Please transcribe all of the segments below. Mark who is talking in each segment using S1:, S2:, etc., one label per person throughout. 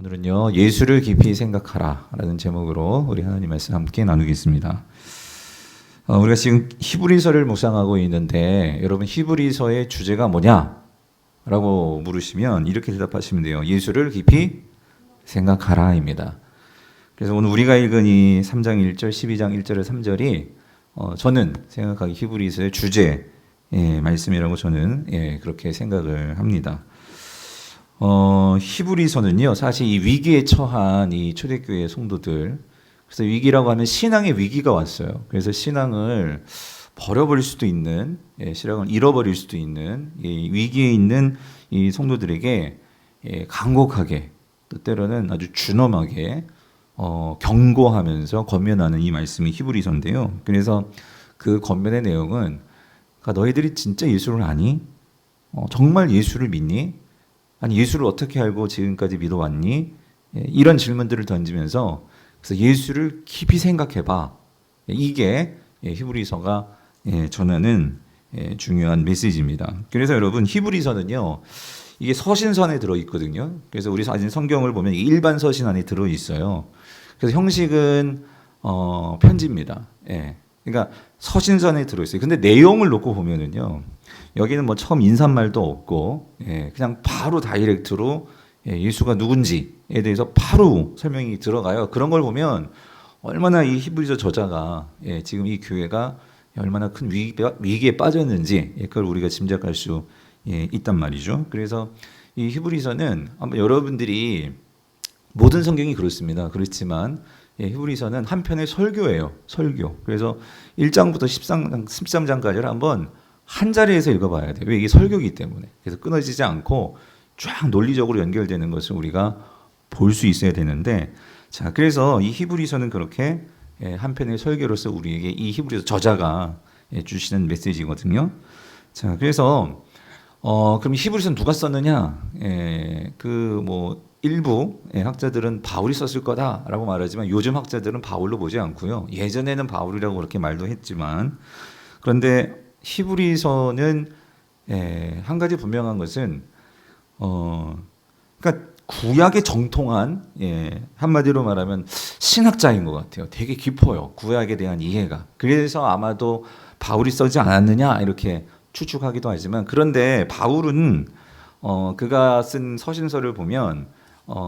S1: 오늘은요, 예수를 깊이 생각하라 라는 제목으로 우리 하나님 말씀 함께 나누겠습니다. 우리가 지금 히브리서를 묵상하고 있는데 여러분 히브리서의 주제가 뭐냐? 라고 물으시면 이렇게 대답하시면 돼요. 예수를 깊이 생각하라 입니다. 그래서 오늘 우리가 읽은 이 3장 1절, 12장 1절에 3절이 저는 생각하기 히브리서의 주제 말씀이라고 저는 그렇게 생각을 합니다. 히브리서는요, 사실 이 위기에 처한 이 초대교회 성도들, 그래서 위기라고 하면 신앙의 위기가 왔어요. 그래서 신앙을 버려버릴 수도 있는, 신앙을 잃어버릴 수도 있는 이 위기에 있는 이 성도들에게 간곡하게, 때로는 아주 준엄하게 경고하면서 권면하는 이 말씀이 히브리서인데요. 그래서 그 권면의 내용은 너희들이 진짜 예수를 아니? 정말 예수를 믿니? 아니 예수를 어떻게 알고 지금까지 믿어왔니? 이런 질문들을 던지면서 그래서 예수를 깊이 생각해봐. 이게 히브리서가 전하는 중요한 메시지입니다. 그래서 여러분 히브리서는요, 이게 서신서 안에 들어있거든요. 그래서 우리 사진 성경을 보면 일반 서신 안에 들어있어요. 그래서 형식은 편지입니다. 그러니까 서신서 안에 들어있어요. 근데 내용을 놓고 보면은요, 여기는 뭐 처음 인사말도 없고 그냥 바로 다이렉트로 예수가 누군지에 대해서 바로 설명이 들어가요. 그런 걸 보면 얼마나 이 히브리서 저자가 지금 이 교회가 얼마나 큰 위기에 빠졌는지 그걸 우리가 짐작할 수 있단 말이죠. 그래서 이 히브리서는 아마 여러분들이 모든 성경이 그렇습니다. 그렇지만 히브리서는 한편의 설교예요. 설교. 그래서 1장부터 13장까지를 한번 한 자리에서 읽어봐야 돼요. 왜? 이게 설교이기 때문에. 그래서 끊어지지 않고 쫙 논리적으로 연결되는 것을 우리가 볼 수 있어야 되는데, 자, 그래서 이 히브리서는 그렇게 한편의 설교로서 우리에게 이 히브리서 저자가 주시는 메시지거든요. 자, 그래서 그럼 히브리서는 누가 썼느냐? 일부 학자들은 바울이 썼을 거다라고 말하지만 요즘 학자들은 바울로 보지 않고요. 예전에는 바울이라고 그렇게 말도 했지만, 그런데 히브리서는 한 가지 분명한 것은 그러니까 구약의 정통한 한마디로 말하면 신학자인 것 같아요. 되게 깊어요. 구약에 대한 이해가. 그래서 아마도 바울이 쓰지 않았느냐 이렇게 추측하기도 하지만, 그런데 바울은 그가 쓴 서신서를 보면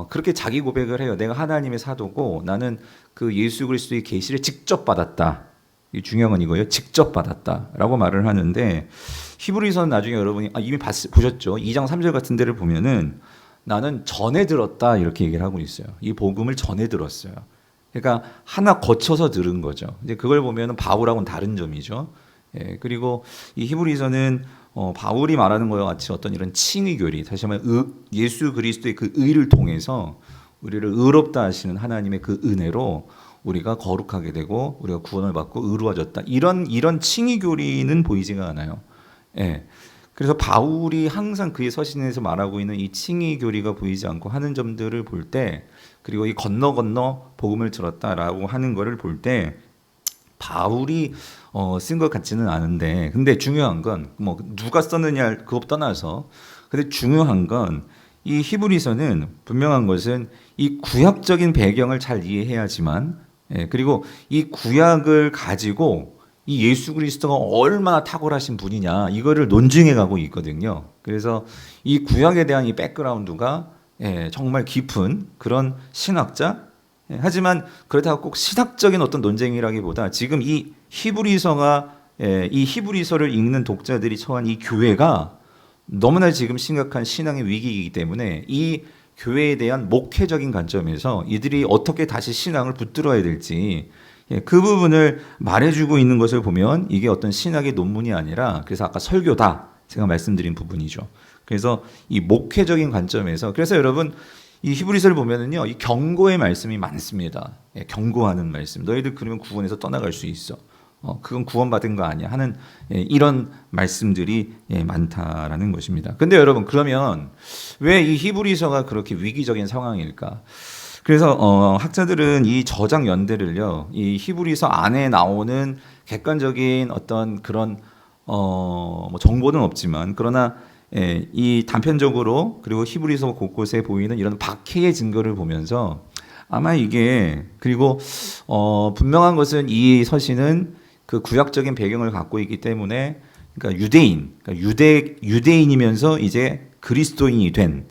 S1: 그렇게 자기 고백을 해요. 내가 하나님의 사도고 나는 그 예수 그리스도의 계시를 직접 받았다. 이 중요한 건 이거예요. 직접 받았다라고 말을 하는데, 히브리서는 나중에 여러분이 이미 보셨죠? 2장 3절 같은 데를 보면은 나는 전에 들었다 이렇게 얘기를 하고 있어요. 이 복음을 전에 들었어요. 그러니까 하나 거쳐서 들은 거죠. 이제 그걸 보면은 바울하고는 다른 점이죠. 그리고 이 히브리서는 바울이 말하는 것과 같이 어떤 이런 칭의 교리, 다시 말하면 예수 그리스도의 그 의를 통해서 우리를 의롭다 하시는 하나님의 그 은혜로 우리가 거룩하게 되고 우리가 구원을 받고 의로워졌다. 이런 칭의 교리는 보이지가 않아요. 그래서 바울이 항상 그의 서신에서 말하고 있는 이 칭의 교리가 보이지 않고 하는 점들을 볼 때, 그리고 이 건너 복음을 들었다라고 하는 것을 볼 때 바울이 쓴 것 같지는 않은데, 근데 중요한 건 뭐 누가 썼느냐 그것 떠나서, 근데 중요한 건 이 히브리서는 분명한 것은 이 구약적인 배경을 잘 이해해야지만, 그리고 이 구약을 가지고 이 예수 그리스도가 얼마나 탁월하신 분이냐 이거를 논증해 가고 있거든요. 그래서 이 구약에 대한 이 백그라운드가 정말 깊은 그런 신학자, 하지만 그렇다고 꼭 신학적인 어떤 논쟁이라기보다 지금 이 히브리서가 이 히브리서를 읽는 독자들이 처한 이 교회가 너무나 지금 심각한 신앙의 위기이기 때문에 이 교회에 대한 목회적인 관점에서 이들이 어떻게 다시 신앙을 붙들어야 될지 그 부분을 말해주고 있는 것을 보면 이게 어떤 신학의 논문이 아니라, 그래서 아까 설교다 제가 말씀드린 부분이죠. 그래서 이 목회적인 관점에서, 그래서 여러분 이 히브리서를 보면은요, 이 경고의 말씀이 많습니다. 경고하는 말씀. 너희들 그러면 구원에서 떠나갈 수 있어. 그건 구원받은 거 아니야 하는 이런 말씀들이 많다라는 것입니다. 근데 여러분, 그러면 왜 이 히브리서가 그렇게 위기적인 상황일까? 그래서 학자들은 이 저작 연대를요, 이 히브리서 안에 나오는 객관적인 어떤 그런 뭐 정보는 없지만, 그러나 이 단편적으로 그리고 히브리서 곳곳에 보이는 이런 박해의 증거를 보면서 아마 이게 그리고 분명한 것은 이 서신은 그 구약적인 배경을 갖고 있기 때문에 그러니까 유대인이면서 이제 그리스도인이 된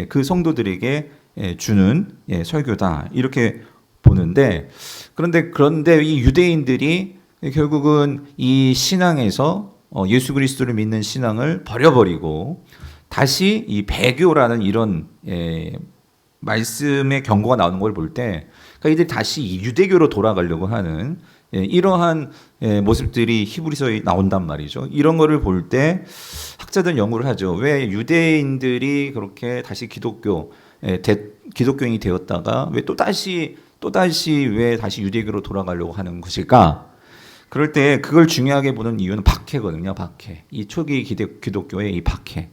S1: 그 성도들에게 주는 설교다 이렇게 보는데 그런데 이 유대인들이 결국은 이 신앙에서 예수 그리스도를 믿는 신앙을 버려버리고 다시 이 배교라는 이런 말씀의 경고가 나오는 걸 볼 때 그러니까 이들이 다시 이 유대교로 돌아가려고 하는 이러한 모습들이 히브리서에 나온단 말이죠. 이런 거를 볼 때 학자들 연구를 하죠. 왜 유대인들이 그렇게 다시 기독교인이 되었다가 왜 또다시 왜 다시 유대교로 돌아가려고 하는 것일까? 그럴 때 그걸 중요하게 보는 이유는 박해거든요. 박해. 이 초기 기독교의 이 박해.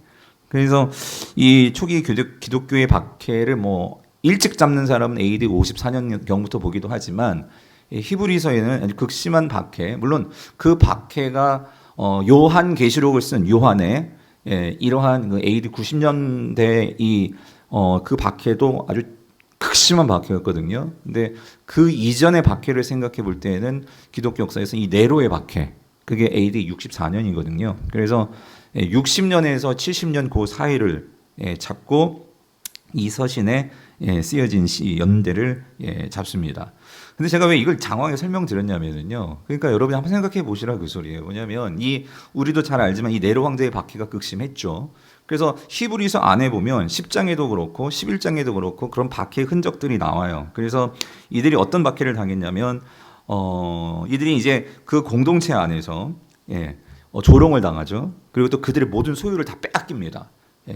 S1: 그래서 이 초기 기독교의 박해를 뭐 일찍 잡는 사람은 AD 54년경부터 보기도 하지만 히브리서에는 아주 극심한 박해. 물론 그 박해가 요한 계시록을 쓴 요한의 이러한 그 AD 90년대 그 박해도 아주 극심한 박해였거든요. 근데 그 이전의 박해를 생각해 볼 때는 기독교 역사에서 이 네로의 박해, 그게 AD 64년이거든요. 그래서 60년에서 70년 그 사이를 잡고 이 서신에 쓰여진 시 연대를 잡습니다. 근데 제가 왜 이걸 장황하게 설명드렸냐면요. 그러니까 여러분이 한번 생각해 보시라 그 소리예요. 뭐냐면 우리도 잘 알지만 이 네로 황제의 박해가 극심했죠. 그래서 히브리서 안에 보면 10장에도 그렇고 11장에도 그렇고 그런 박해의 흔적들이 나와요. 그래서 이들이 어떤 박해를 당했냐면 이들이 이제 그 공동체 안에서 조롱을 당하죠. 그리고 또 그들의 모든 소유를 다 빼앗깁니다.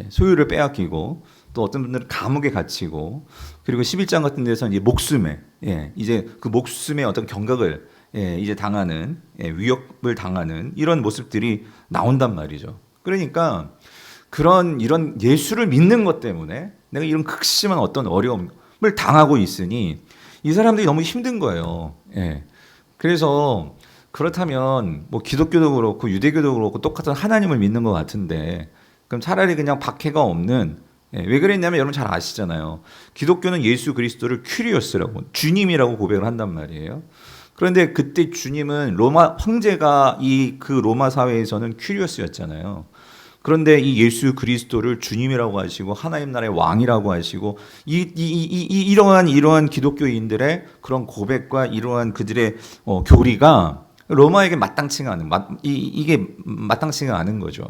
S1: 소유를 빼앗기고 또 어떤 분들은 감옥에 갇히고 그리고 11장 같은 데서는 이제 목숨에 이제 그 목숨의 어떤 경각을 이제 당하는 위협을 당하는 이런 모습들이 나온단 말이죠. 그러니까 이런 예수를 믿는 것 때문에 내가 이런 극심한 어떤 어려움을 당하고 있으니 이 사람들이 너무 힘든 거예요. 그래서 그렇다면 뭐 기독교도 그렇고 유대교도 그렇고 똑같은 하나님을 믿는 것 같은데 그럼 차라리 그냥 박해가 없는 왜 그랬냐면 여러분 잘 아시잖아요. 기독교는 예수 그리스도를 큐리오스라고 주님이라고 고백을 한단 말이에요. 그런데 그때 주님은 로마 황제가 그 로마 사회에서는 큐리오스였잖아요. 그런데 이 예수 그리스도를 주님이라고 하시고 하나님 나라의 왕이라고 하시고 이러한 기독교인들의 그런 고백과 이러한 그들의 교리가 로마에게 마땅치가 않은 거죠.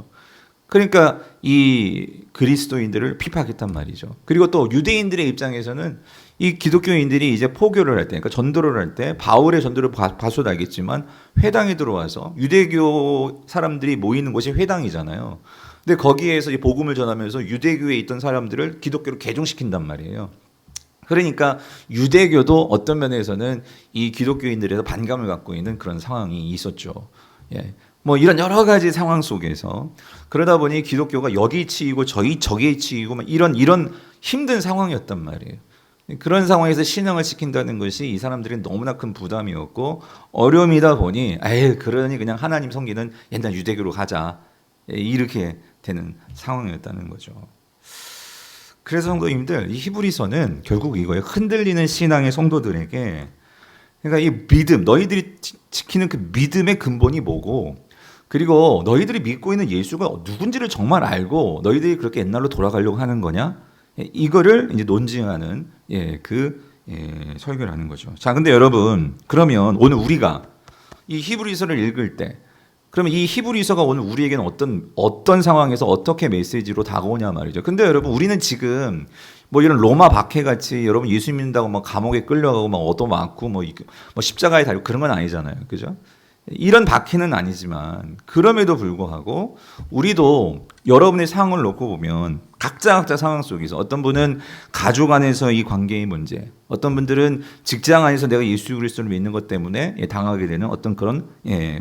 S1: 그러니까 이 그리스도인들을 핍박했단 말이죠. 그리고 또 유대인들의 입장에서는 이 기독교인들이 이제 포교를 할 때, 그러니까 전도를 할 때 바울의 전도를 봐서도 알겠지만 회당에 들어와서 유대교 사람들이 모이는 곳이 회당이잖아요. 근데 거기에서 이 복음을 전하면서 유대교에 있던 사람들을 기독교로 개종시킨단 말이에요. 그러니까 유대교도 어떤 면에서는 이 기독교인들에서 반감을 갖고 있는 그런 상황이 있었죠. 뭐 이런 여러 가지 상황 속에서 그러다 보니 기독교가 여기 치이고 저기 치이고 이런 힘든 상황이었단 말이에요. 그런 상황에서 신앙을 지킨다는 것이 이 사람들이 너무나 큰 부담이었고 어려움이다 보니 그러니 그냥 하나님 섬기는 옛날 유대교로 가자 이렇게 되는 상황이었다는 거죠. 그래서 성도님들 이 히브리서는 결국 이거예요. 흔들리는 신앙의 성도들에게 그러니까 이 믿음 너희들이 지키는 그 믿음의 근본이 뭐고 그리고 너희들이 믿고 있는 예수가 누군지를 정말 알고 너희들이 그렇게 옛날로 돌아가려고 하는 거냐? 이거를 이제 논증하는 설교를 하는 거죠. 자, 근데 여러분 그러면 오늘 우리가 이 히브리서를 읽을 때 그러면 이 히브리서가 오늘 우리에게는 어떤 상황에서 어떻게 메시지로 다가오냐 말이죠. 근데 여러분 우리는 지금 뭐 이런 로마 박해 같이 여러분 예수 믿는다고 막 감옥에 끌려가고 막 얻어맞고 뭐 십자가에 달고 그런 건 아니잖아요. 그죠? 이런 박해는 아니지만 그럼에도 불구하고 우리도 여러분의 상황을 놓고 보면 각자 상황 속에서 어떤 분은 가족 안에서 이 관계의 문제, 어떤 분들은 직장 안에서 내가 예수 그리스도를 믿는 것 때문에 당하게 되는 어떤 그런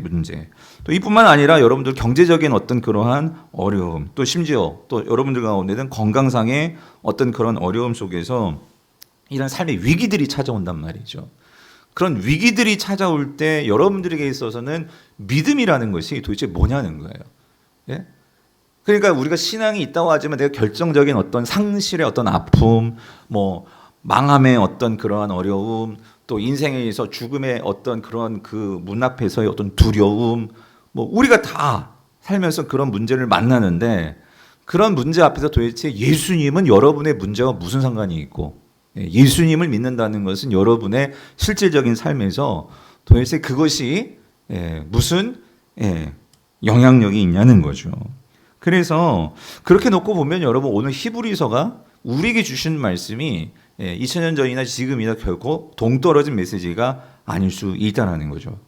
S1: 문제. 또 이뿐만 아니라 여러분들 경제적인 어떤 그러한 어려움, 또 심지어 또 여러분들 가운데는 건강상의 어떤 그런 어려움 속에서 이런 삶의 위기들이 찾아온단 말이죠. 그런 위기들이 찾아올 때 여러분들에게 있어서는 믿음이라는 것이 도대체 뭐냐는 거예요. 그러니까 우리가 신앙이 있다고 하지만 내가 결정적인 어떤 상실의 어떤 아픔, 뭐 망함의 어떤 그러한 어려움, 또 인생에 있어 죽음의 어떤 그런 그 문 앞에서의 어떤 두려움, 뭐 우리가 다 살면서 그런 문제를 만나는데 그런 문제 앞에서 도대체 예수님은 여러분의 문제와 무슨 상관이 있고 예수님을 믿는다는 것은 여러분의 실질적인 삶에서 도대체 그것이 무슨 영향력이 있냐는 거죠. 그래서 그렇게 놓고 보면 여러분 오늘 히브리서가 우리에게 주신 말씀이 2000년 전이나 지금이나 결코 동떨어진 메시지가 아닐 수 있다는 거죠.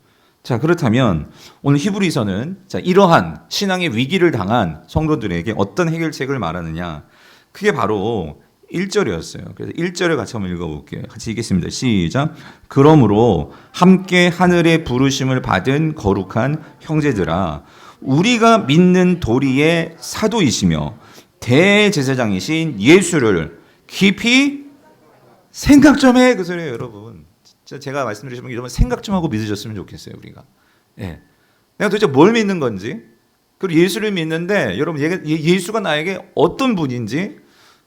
S1: 자, 그렇다면 오늘 히브리서는 이러한 신앙의 위기를 당한 성도들에게 어떤 해결책을 말하느냐? 그게 바로 1절이었어요. 그래서 1절을 같이 한번 읽어볼게요. 같이 읽겠습니다. 시작. 그러므로 함께 하늘의 부르심을 받은 거룩한 형제들아, 우리가 믿는 도리의 사도이시며 대제사장이신 예수를 깊이 생각 좀 해. 그 소리예요, 여러분. 진짜 제가 말씀드리지만 여러분 생각 좀 하고 믿으셨으면 좋겠어요, 우리가. 내가 도대체 뭘 믿는 건지, 그리고 예수를 믿는데 여러분 예수가 나에게 어떤 분인지,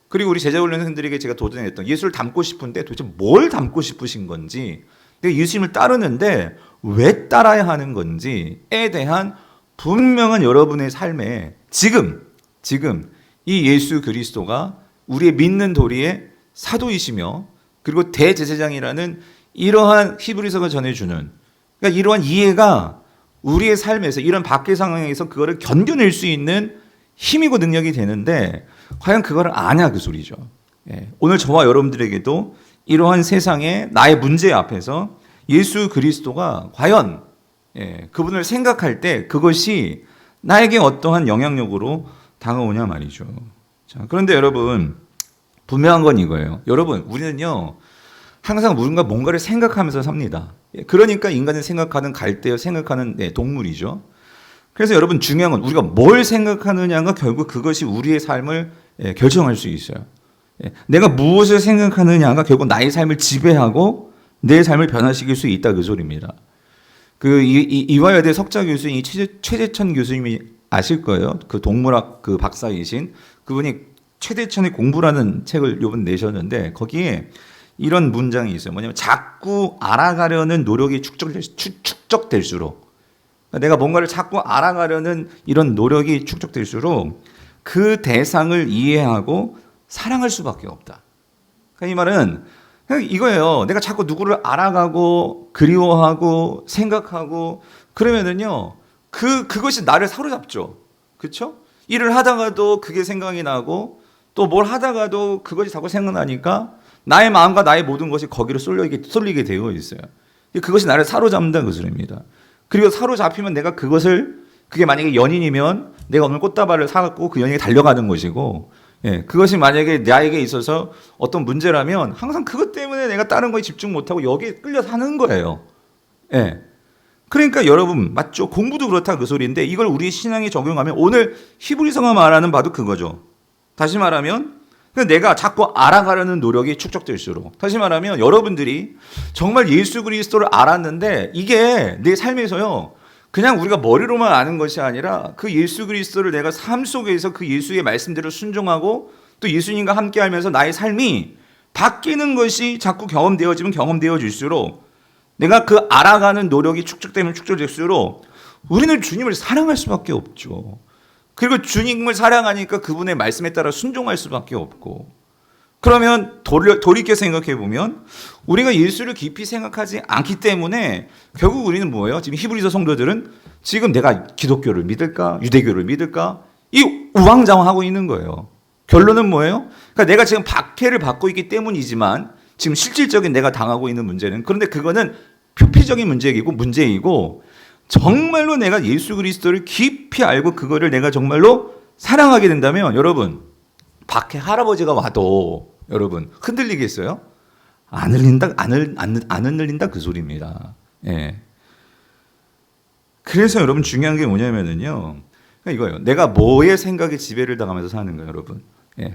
S1: 그리고 우리 제자훈련생들에게 제가 도전했던 예수를 닮고 싶은데 도대체 뭘 닮고 싶으신 건지, 내가 예수님을 따르는데 왜 따라야 하는 건지에 대한 분명한 여러분의 삶에 지금 이 예수 그리스도가 우리의 믿는 도리의 사도이시며 그리고 대제사장이라는 이러한 히브리서가 전해주는, 그러니까 이러한 이해가 우리의 삶에서 이런 밖의 상황에서 그거를 견뎌낼 수 있는 힘이고 능력이 되는데 과연 그거를 아냐 그 소리죠. 오늘 저와 여러분들에게도 이러한 세상의 나의 문제 앞에서 예수 그리스도가 과연 그분을 생각할 때 그것이 나에게 어떠한 영향력으로 다가오냐 말이죠. 자, 그런데 여러분 분명한 건 이거예요. 여러분 우리는요 항상 뭔가를 생각하면서 삽니다. 그러니까 인간은 생각하는 갈대요, 생각하는 동물이죠. 그래서 여러분 중요한 건 우리가 뭘 생각하느냐가 결국 그것이 우리의 삶을 결정할 수 있어요. 내가 무엇을 생각하느냐가 결국 나의 삶을 지배하고 내 삶을 변화시킬 수 있다 그 소리입니다. 그 이화여대 석좌 교수인 최재천 교수님이 아실 거예요. 그 동물학 그 박사이신 그분이 최대천의 공부라는 책을 요번 내셨는데 거기에 이런 문장이 있어요. 뭐냐면 자꾸 알아가려는 노력이 축적될수록, 그러니까 내가 뭔가를 자꾸 알아가려는 이런 노력이 축적될수록 그 대상을 이해하고 사랑할 수밖에 없다. 그러니까 이 말은 이거예요. 내가 자꾸 누구를 알아가고 그리워하고 생각하고 그러면은요 그것이 나를 사로잡죠. 그렇죠? 일을 하다가도 그게 생각이 나고 또 뭘 하다가도 그것이 자꾸 생각나니까 나의 마음과 나의 모든 것이 거기로 쏠리게 되어 있어요. 그것이 나를 사로잡는다 그 소리입니다. 그리고 사로잡히면 내가 그게 만약에 연인이면 내가 오늘 꽃다발을 사갖고 그 연인에게 달려가는 것이고, 그것이 만약에 나에게 있어서 어떤 문제라면 항상 그것 때문에 내가 다른 거에 집중 못하고 여기에 끌려 사는 거예요. 그러니까 여러분 맞죠? 공부도 그렇다 그 소리인데 이걸 우리 신앙에 적용하면 오늘 히브리서가 말하는 바도 그거죠. 다시 말하면 내가 자꾸 알아가려는 노력이 축적될수록, 다시 말하면 여러분들이 정말 예수 그리스도를 알았는데 이게 내 삶에서요 그냥 우리가 머리로만 아는 것이 아니라 그 예수 그리스도를 내가 삶 속에서 그 예수의 말씀대로 순종하고 또 예수님과 함께 하면서 나의 삶이 바뀌는 것이 자꾸 경험되어질수록 내가 그 알아가는 노력이 축적되면 축적될수록 우리는 주님을 사랑할 수밖에 없죠. 그리고 주님을 사랑하니까 그분의 말씀에 따라 순종할 수밖에 없고, 그러면 돌이켜 생각해 보면 우리가 예수를 깊이 생각하지 않기 때문에 결국 우리는 뭐예요? 지금 히브리서 성도들은 지금 내가 기독교를 믿을까 유대교를 믿을까 이 우왕좌왕하고 있는 거예요. 결론은 뭐예요? 그러니까 내가 지금 박해를 받고 있기 때문이지만 지금 실질적인 내가 당하고 있는 문제는, 그런데 그거는 표피적인 문제이고 정말로 내가 예수 그리스도를 깊이 알고 그거를 내가 정말로 사랑하게 된다면 여러분 박해 할아버지가 와도 여러분 흔들리겠어요? 안 흔들린다 그 소리입니다. 그래서 여러분 중요한 게 뭐냐면은요, 그러니까 이거예요. 내가 뭐의 생각에 지배를 당하면서 사는 거예요, 여러분.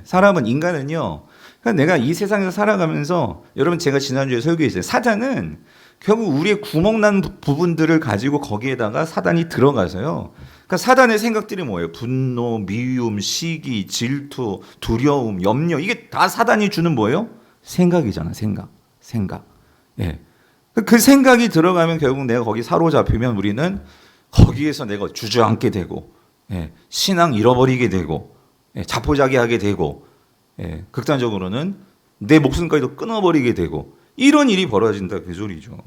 S1: 사람은 인간은요 그러니까 내가 이 세상에서 살아가면서 여러분 제가 지난주에 설교했어요. 사단은 결국 우리의 구멍난 부분들을 가지고 거기에다가 사단이 들어가서요. 그러니까 사단의 생각들이 뭐예요? 분노, 미움, 시기, 질투, 두려움, 염려. 이게 다 사단이 주는 뭐예요? 생각이잖아. 생각. 예. 그 생각이 들어가면 결국 내가 거기 사로잡히면 우리는 거기에서 내가 주저앉게 되고, 예. 신앙 잃어버리게 되고, 예. 자포자기하게 되고, 예. 극단적으로는 내 목숨까지도 끊어버리게 되고, 이런 일이 벌어진다 그 소리죠.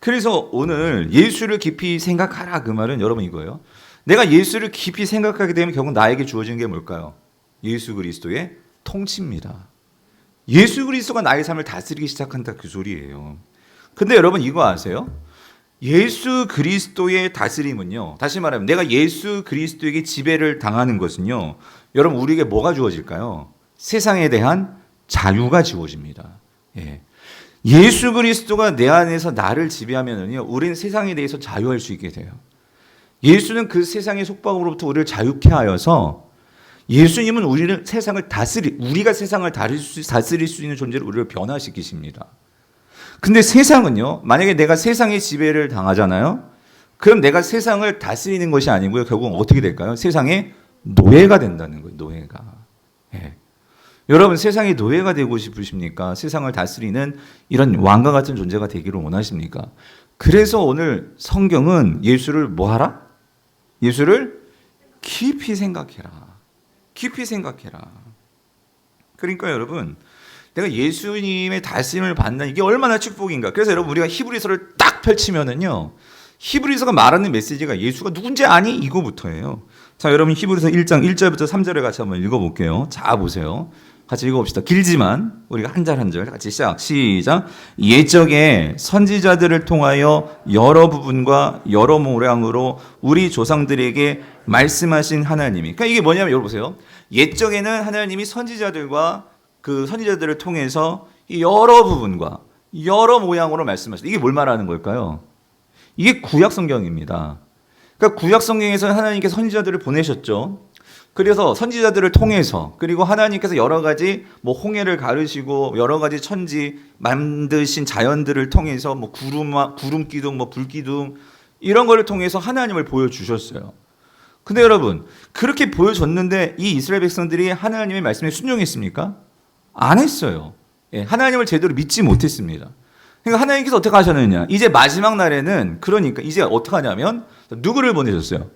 S1: 그래서 오늘 예수를 깊이 생각하라 그 말은 여러분 이거예요. 내가 예수를 깊이 생각하게 되면 결국 나에게 주어지는 게 뭘까요? 예수 그리스도의 통치입니다. 예수 그리스도가 나의 삶을 다스리기 시작한다 그 소리예요. 근데 여러분 이거 아세요? 예수 그리스도의 다스림은요. 다시 말하면 내가 예수 그리스도에게 지배를 당하는 것은요. 여러분 우리에게 뭐가 주어질까요? 세상에 대한 자유가 주어집니다. 예. 예수 그리스도가 내 안에서 나를 지배하면은요, 우리는 세상에 대해서 자유할 수 있게 돼요. 예수는 그 세상의 속박으로부터 우리를 자유케 하여서 예수님은 우리를 우리가 세상을 다스릴 수 있는 존재로 우리를 변화시키십니다. 근데 세상은요, 만약에 내가 세상의 지배를 당하잖아요? 그럼 내가 세상을 다스리는 것이 아니고요, 결국 어떻게 될까요? 세상의 노예가 된다는 거예요, 노예가. 예. 여러분 세상의 노예가 되고 싶으십니까? 세상을 다스리는 이런 왕과 같은 존재가 되기를 원하십니까? 그래서 오늘 성경은 예수를 뭐 하라? 예수를 깊이 생각해라. 깊이 생각해라. 그러니까 여러분 내가 예수님의 다스림을 받는 이게 얼마나 축복인가. 그래서 여러분 우리가 히브리서를 딱 펼치면은요. 히브리서가 말하는 메시지가 예수가 누군지 아니? 이거부터예요. 자, 여러분 히브리서 1장 1절부터 3절을 같이 한번 읽어볼게요. 자, 보세요. 같이 읽어봅시다. 길지만 우리가 한 절 한 절 같이 시작. 옛적에 선지자들을 통하여 여러 부분과 여러 모양으로 우리 조상들에게 말씀하신 하나님이. 그러니까 이게 뭐냐면 여러분 보세요. 옛적에는 하나님이 선지자들과 그 선지자들을 통해서 여러 부분과 여러 모양으로 말씀하셨다. 이게 뭘 말하는 걸까요? 이게 구약 성경입니다. 그러니까 구약 성경에서 하나님께서 선지자들을 보내셨죠. 그래서 선지자들을 통해서 그리고 하나님께서 여러 가지 뭐 홍해를 가르시고 여러 가지 천지 만드신 자연들을 통해서 뭐 구름 기둥 뭐 불 기둥 이런 거를 통해서 하나님을 보여주셨어요. 근데 여러분 그렇게 보여줬는데 이 이스라엘 백성들이 하나님의 말씀에 순종했습니까? 안 했어요. 예, 하나님을 제대로 믿지 못했습니다. 그러니까 하나님께서 어떻게 하셨느냐? 이제 마지막 날에는 그러니까 이제 어떻게 하냐면 누구를 보내셨어요?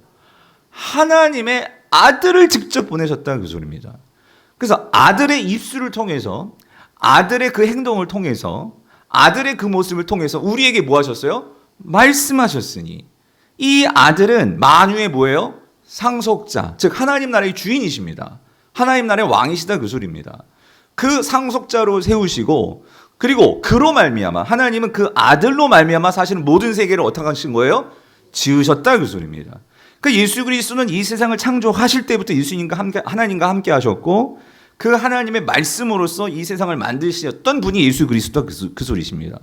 S1: 하나님의 아들을 직접 보내셨다 그 소리입니다. 그래서 아들의 입술을 통해서 아들의 그 행동을 통해서 아들의 그 모습을 통해서 우리에게 뭐 하셨어요? 말씀하셨으니 이 아들은 만유의 뭐예요? 상속자, 즉 하나님 나라의 주인이십니다. 하나님 나라의 왕이시다 그 소리입니다. 그 상속자로 세우시고 그리고 그로 말미암아 하나님은 그 아들로 말미암아 사실은 모든 세계를 어떻게 하신 거예요? 지으셨다 그 소리입니다. 그 예수 그리스도는 이 세상을 창조하실 때부터 예수님과 함께 하나님과 함께 하셨고 그 하나님의 말씀으로서 이 세상을 만드셨던 분이 예수 그리스도 그 소리십니다.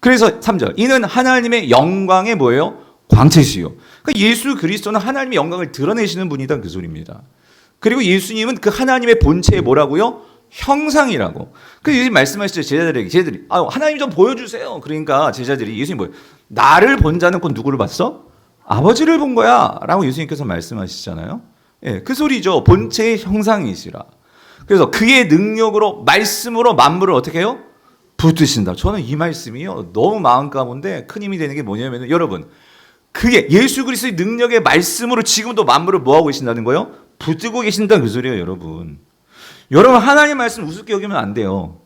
S1: 그래서 3절 이는 하나님의 영광의 뭐예요? 광채시요. 그러니까 예수 그리스도는 하나님의 영광을 드러내시는 분이다 그 소리입니다. 그리고 예수님은 그 하나님의 본체의 뭐라고요? 형상이라고. 그래서 예수님 말씀하시죠. 제자들이 하나님 좀 보여주세요. 그러니까 제자들이 예수님 뭐예요? 나를 본 자는 곧 누구를 봤어? 아버지를 본 거야 라고 예수님께서 말씀하시잖아요. 예, 그 소리죠. 본체의 형상이시라. 그래서 그의 능력으로 말씀으로 만물을 어떻게 해요? 붙드신다. 저는 이 말씀이요 너무 마음 가운데 큰 힘이 되는 게 뭐냐면 여러분 그게 예수 그리스도의 능력의 말씀으로 지금도 만물을 뭐하고 계신다는 거예요? 붙들고 계신다는 그 소리예요. 여러분 하나님 말씀 우습게 여기면 안 돼요.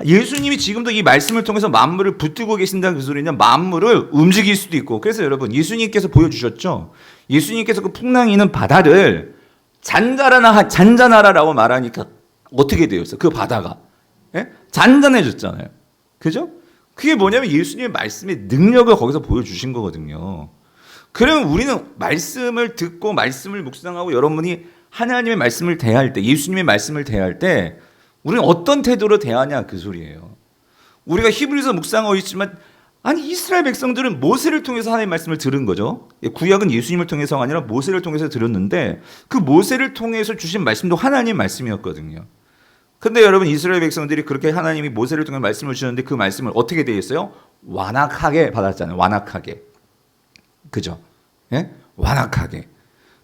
S1: 예수님이 지금도 이 말씀을 통해서 만물을 붙들고 계신다는 그 소리는 만물을 움직일 수도 있고 그래서 여러분 예수님께서 보여주셨죠. 예수님께서 그 풍랑이는 바다를 잔잔하라고 말하니까 어떻게 되었어요? 그 바다가 예? 잔잔해졌잖아요. 그죠? 그게 뭐냐면 예수님의 말씀의 능력을 거기서 보여주신 거거든요. 그러면 우리는 말씀을 듣고 말씀을 묵상하고 여러분이 하나님의 말씀을 대할 때 예수님의 말씀을 대할 때 우리는 어떤 태도로 대하냐 그 소리예요. 우리가 히브리서 묵상하고 있지만 아니 이스라엘 백성들은 모세를 통해서 하나님의 말씀을 들은 거죠. 구약은 예수님을 통해서가 아니라 모세를 통해서 들었는데 그 모세를 통해서 주신 말씀도 하나님의 말씀이었거든요. 근데 여러분 이스라엘 백성들이 그렇게 하나님이 모세를 통해 말씀을 주셨는데 그 말씀을 어떻게 되겠어요? 완악하게 받았잖아요. 완악하게. 그죠? 예? 완악하게.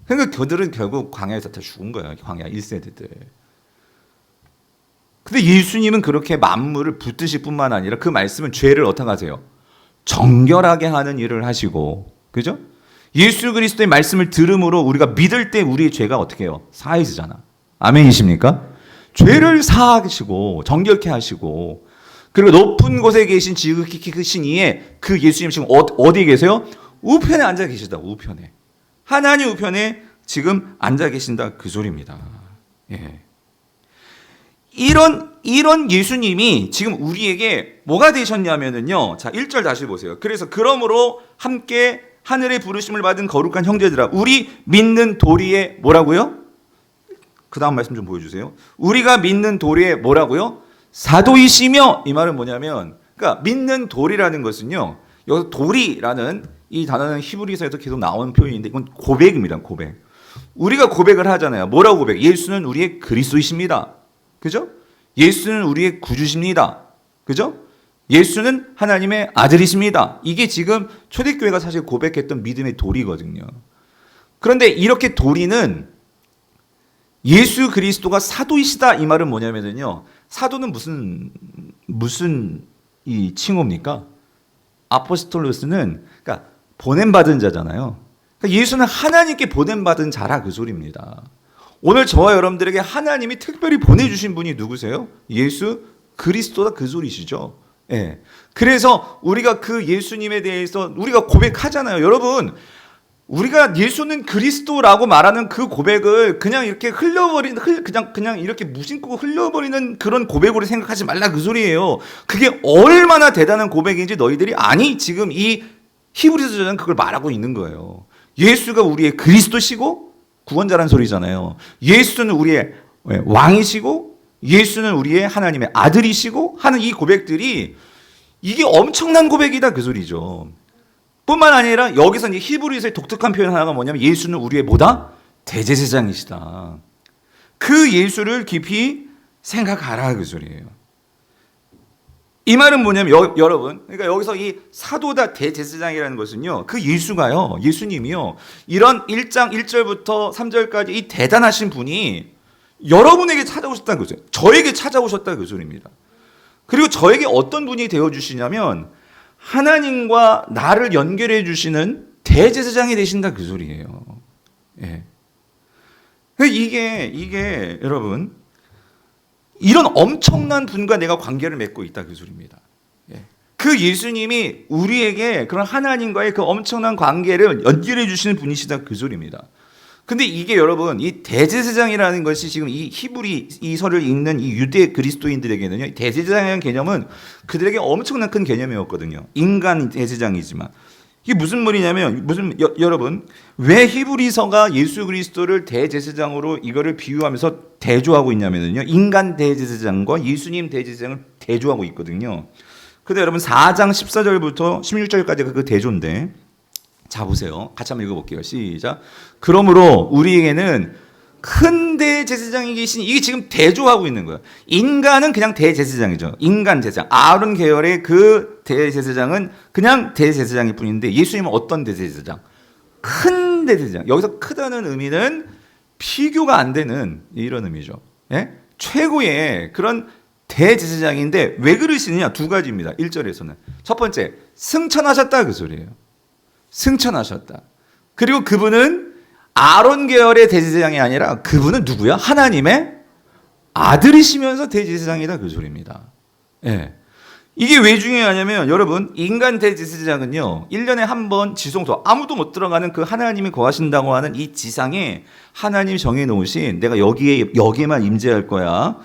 S1: 그러니까 그들은 결국 광야에서 다 죽은 거예요. 광야 1세대들. 근데 예수님은 그렇게 만물을 붙드실 뿐만 아니라 그 말씀은 죄를 어떻게 하세요? 정결하게 하는 일을 하시고, 그죠? 예수 그리스도의 말씀을 들음으로 우리가 믿을 때 우리의 죄가 어떻게 해요? 사해지잖아. 아멘이십니까? 죄를 사하시고 정결케 하시고, 그리고 높은 곳에 계신 지극히 크신 이에 그 예수님 지금 어디에 계세요? 우편에 앉아 계시다. 우편에. 하나님 우편에 지금 앉아 계신다. 그 소리입니다. 예. 이런 예수님이 지금 우리에게 뭐가 되셨냐면은요. 자, 1절 다시 보세요. 그래서 그러므로 함께 하늘의 부르심을 받은 거룩한 형제들아, 우리 믿는 도리에 뭐라고요? 그 다음 말씀 좀 보여주세요. 우리가 믿는 도리에 뭐라고요? 사도이시며, 이 말은 뭐냐면, 그러니까 믿는 도리라는 것은요, 여기서 도리라는 이 단어는 히브리서에서 계속 나오는 표현인데 이건 고백입니다. 고백. 우리가 고백을 하잖아요. 뭐라고 고백? 예수는 우리의 그리스도이십니다. 그죠? 예수는 우리의 구주십니다. 그죠? 예수는 하나님의 아들이십니다. 이게 지금 초대교회가 사실 고백했던 믿음의 도리거든요. 그런데 이렇게 도리는 예수 그리스도가 사도이시다 이 말은 뭐냐면요. 사도는 무슨 이 칭호입니까? 아포스톨로스는 그러니까 보냄받은 자잖아요. 그러니까 예수는 하나님께 보냄받은 자라 그 소리입니다. 오늘 저와 여러분들에게 하나님이 특별히 보내주신 분이 누구세요? 예수 그리스도다 그 소리시죠. 예. 그래서 우리가 그 예수님에 대해서 우리가 고백하잖아요. 여러분, 우리가 예수는 그리스도라고 말하는 그 고백을 그냥 이렇게 그냥 이렇게 무심코 흘려버리는 그런 고백으로 생각하지 말라 그 소리예요. 그게 얼마나 대단한 고백인지 너희들이 아니 지금 이 히브리서는 그걸 말하고 있는 거예요. 예수가 우리의 그리스도시고 구원자란 소리잖아요. 예수는 우리의 왕이시고 예수는 우리의 하나님의 아들이시고 하는 이 고백들이 이게 엄청난 고백이다 그 소리죠. 뿐만 아니라 여기서 이제 히브리서의 독특한 표현 하나가 뭐냐면 예수는 우리의 뭐다? 대제사장이시다. 그 예수를 깊이 생각하라 그 소리예요. 이 말은 뭐냐면 여러분, 그러니까 여기서 이 사도다 대제사장이라는 것은요, 그 예수가요, 예수님이요, 이런 1장 1절부터 3절까지 이 대단하신 분이 여러분에게 찾아오셨다는 거죠. 저에게 찾아오셨다 그 소리입니다. 그리고 저에게 어떤 분이 되어주시냐면 하나님과 나를 연결해 주시는 대제사장이 되신다 그 소리예요. 예. 이게 여러분 이런 엄청난 분과 내가 관계를 맺고 있다 그 소리입니다. 예. 그 예수님이 우리에게 그런 하나님과의 그 엄청난 관계를 연결해 주시는 분이시다 그 소리입니다. 근데 이게 여러분 이 대제사장이라는 것이 지금 이 히브리 이 설을 읽는 이 유대 그리스도인들에게는요, 대제사장이라는 개념은 그들에게 엄청난 큰 개념이었거든요. 인간 대제사장이지만 이게 무슨 말이냐면 여러분 왜 히브리서가 예수 그리스도를 대제사장으로 이거를 비유하면서 대조하고 있냐면요, 인간 대제사장과 예수님 대제사장을 대조하고 있거든요. 근데 여러분 4장 14절부터 16절까지가 그 대조인데. 자 보세요. 같이 한번 읽어볼게요. 시작. 그러므로 우리에게는 큰 대제사장이 계신, 이게 지금 대조하고 있는 거예요. 인간은 그냥 대제사장이죠. 인간 제사장. 아론 계열의 그 대제사장은 그냥 대제사장일 뿐인데 예수님은 어떤 대제사장? 큰 대제사장. 여기서 크다는 의미는 비교가 안 되는 이런 의미죠. 예? 최고의 그런 대제사장인데 왜 그러시느냐? 두 가지입니다. 1절에서는. 첫 번째, 승천하셨다 그 소리예요. 승천하셨다. 그리고 그분은 아론 계열의 대제사장이 아니라 그분은 누구야? 하나님의 아들이시면서 대제사장이다 그 소리입니다. 예. 이게 왜 중요하냐면 여러분 인간 대제사장은요 1년에 한 번 지성소 아무도 못 들어가는 그 하나님이 거하신다고 하는 이 지상에 하나님이 정해놓으신 내가 여기에만 임재할 거야.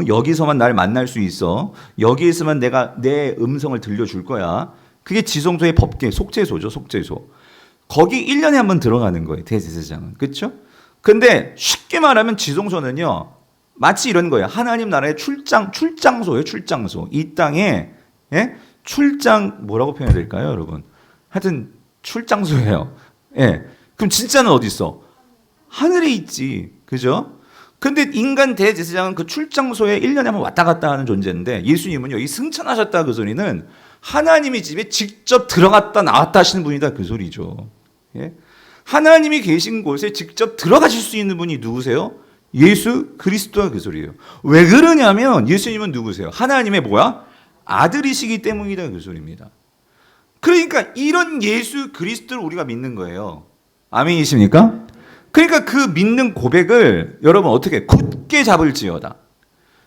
S1: 여기서만 날 만날 수 있어. 여기에서만 내가 내 음성을 들려줄 거야. 그게 지성소의 법계, 속죄소죠, 속죄소. 거기 1년에 한 번 들어가는 거예요, 대제사장은. 그렇죠? 근데 쉽게 말하면 지성소는요, 마치 이런 거예요. 하나님 나라의 출장소예요, 출장소. 이 땅에, 예? 뭐라고 표현해야 될까요, 여러분? 하여튼, 출장소예요. 예. 그럼 진짜는 어디 있어? 하늘에 있지. 그죠? 근데 인간 대제사장은 그 출장소에 1년에 한번 왔다 갔다 하는 존재인데 예수님은요, 이 승천하셨다 그 소리는 하나님의 집에 직접 들어갔다 나왔다 하시는 분이다 그 소리죠. 예? 하나님이 계신 곳에 직접 들어가실 수 있는 분이 누구세요? 예수 그리스도가 그 소리예요. 왜 그러냐면 예수님은 누구세요? 하나님의 뭐야? 아들이시기 때문이다 그 소리입니다. 그러니까 이런 예수 그리스도를 우리가 믿는 거예요. 아멘이십니까? 그러니까 그 믿는 고백을 여러분 어떻게 굳게 잡을지어다.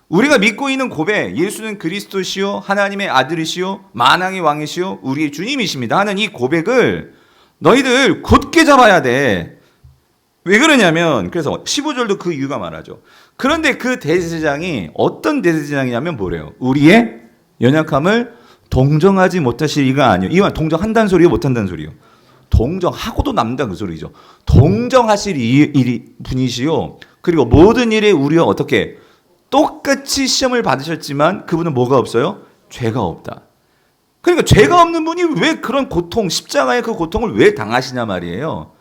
S1: 우리가 믿고 있는 고백, 예수는 그리스도시요 하나님의 아들이시요 만왕의 왕이시요 우리의 주님이십니다 하는 이 고백을 너희들 굳게 잡아야 돼. 왜 그러냐면 그래서 15절도 그 이유가 말하죠. 그런데 그 대제사장이 어떤 대제사장이냐면 뭐래요? 우리의 연약함을 동정하지 못하시리가 아니요. 이건 동정한다는 소리요, 못한다는 소리요? 동정하고도 남다 그 소리죠. 동정하실 분이시요. 그리고 모든 일에 우리와 어떻게 똑같이 시험을 받으셨지만 그분은 뭐가 없어요? 죄가 없다. 그러니까 죄가 없는 분이 왜 그런 고통, 십자가의 그 고통을 왜 당하시냐 말이에요.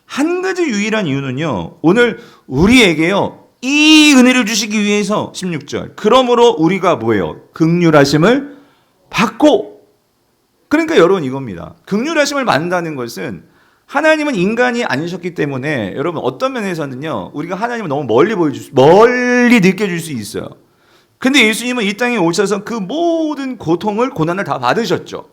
S1: 한 가지 유일한 이유는요. 오늘 우리에게요. 이 은혜를 주시기 위해서 16절. 그러므로 우리가 뭐예요? 긍휼하심을 받고. 그러니까 여러분 이겁니다. 긍휼하심을 받는다는 것은 하나님은 인간이 아니셨기 때문에 여러분 어떤 면에서는요. 우리가 하나님을 너무 멀리 느껴질 수 있어요. 근데 예수님은 이 땅에 오셔서 그 모든 고통을 고난을 다 받으셨죠.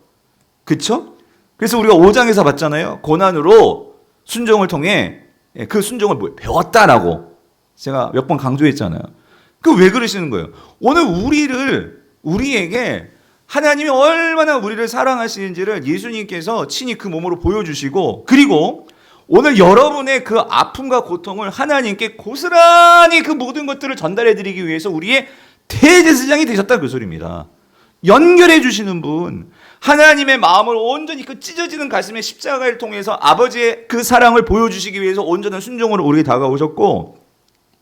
S1: 그렇죠? 그래서 우리가 5장에서 봤잖아요. 고난으로 순종을 통해 그 순종을 배웠다라고 제가 몇 번 강조했잖아요. 그 왜 그러시는 거예요? 오늘 우리에게 하나님이 얼마나 우리를 사랑하시는지를 예수님께서 친히 그 몸으로 보여주시고 그리고 오늘 여러분의 그 아픔과 고통을 하나님께 고스란히 그 모든 것들을 전달해 드리기 위해서 우리의 대제사장이 되셨다 그 소리입니다. 연결해 주시는 분, 하나님의 마음을 온전히 그 찢어지는 가슴의 십자가를 통해서 아버지의 그 사랑을 보여주시기 위해서 온전한 순종으로 우리에게 다가오셨고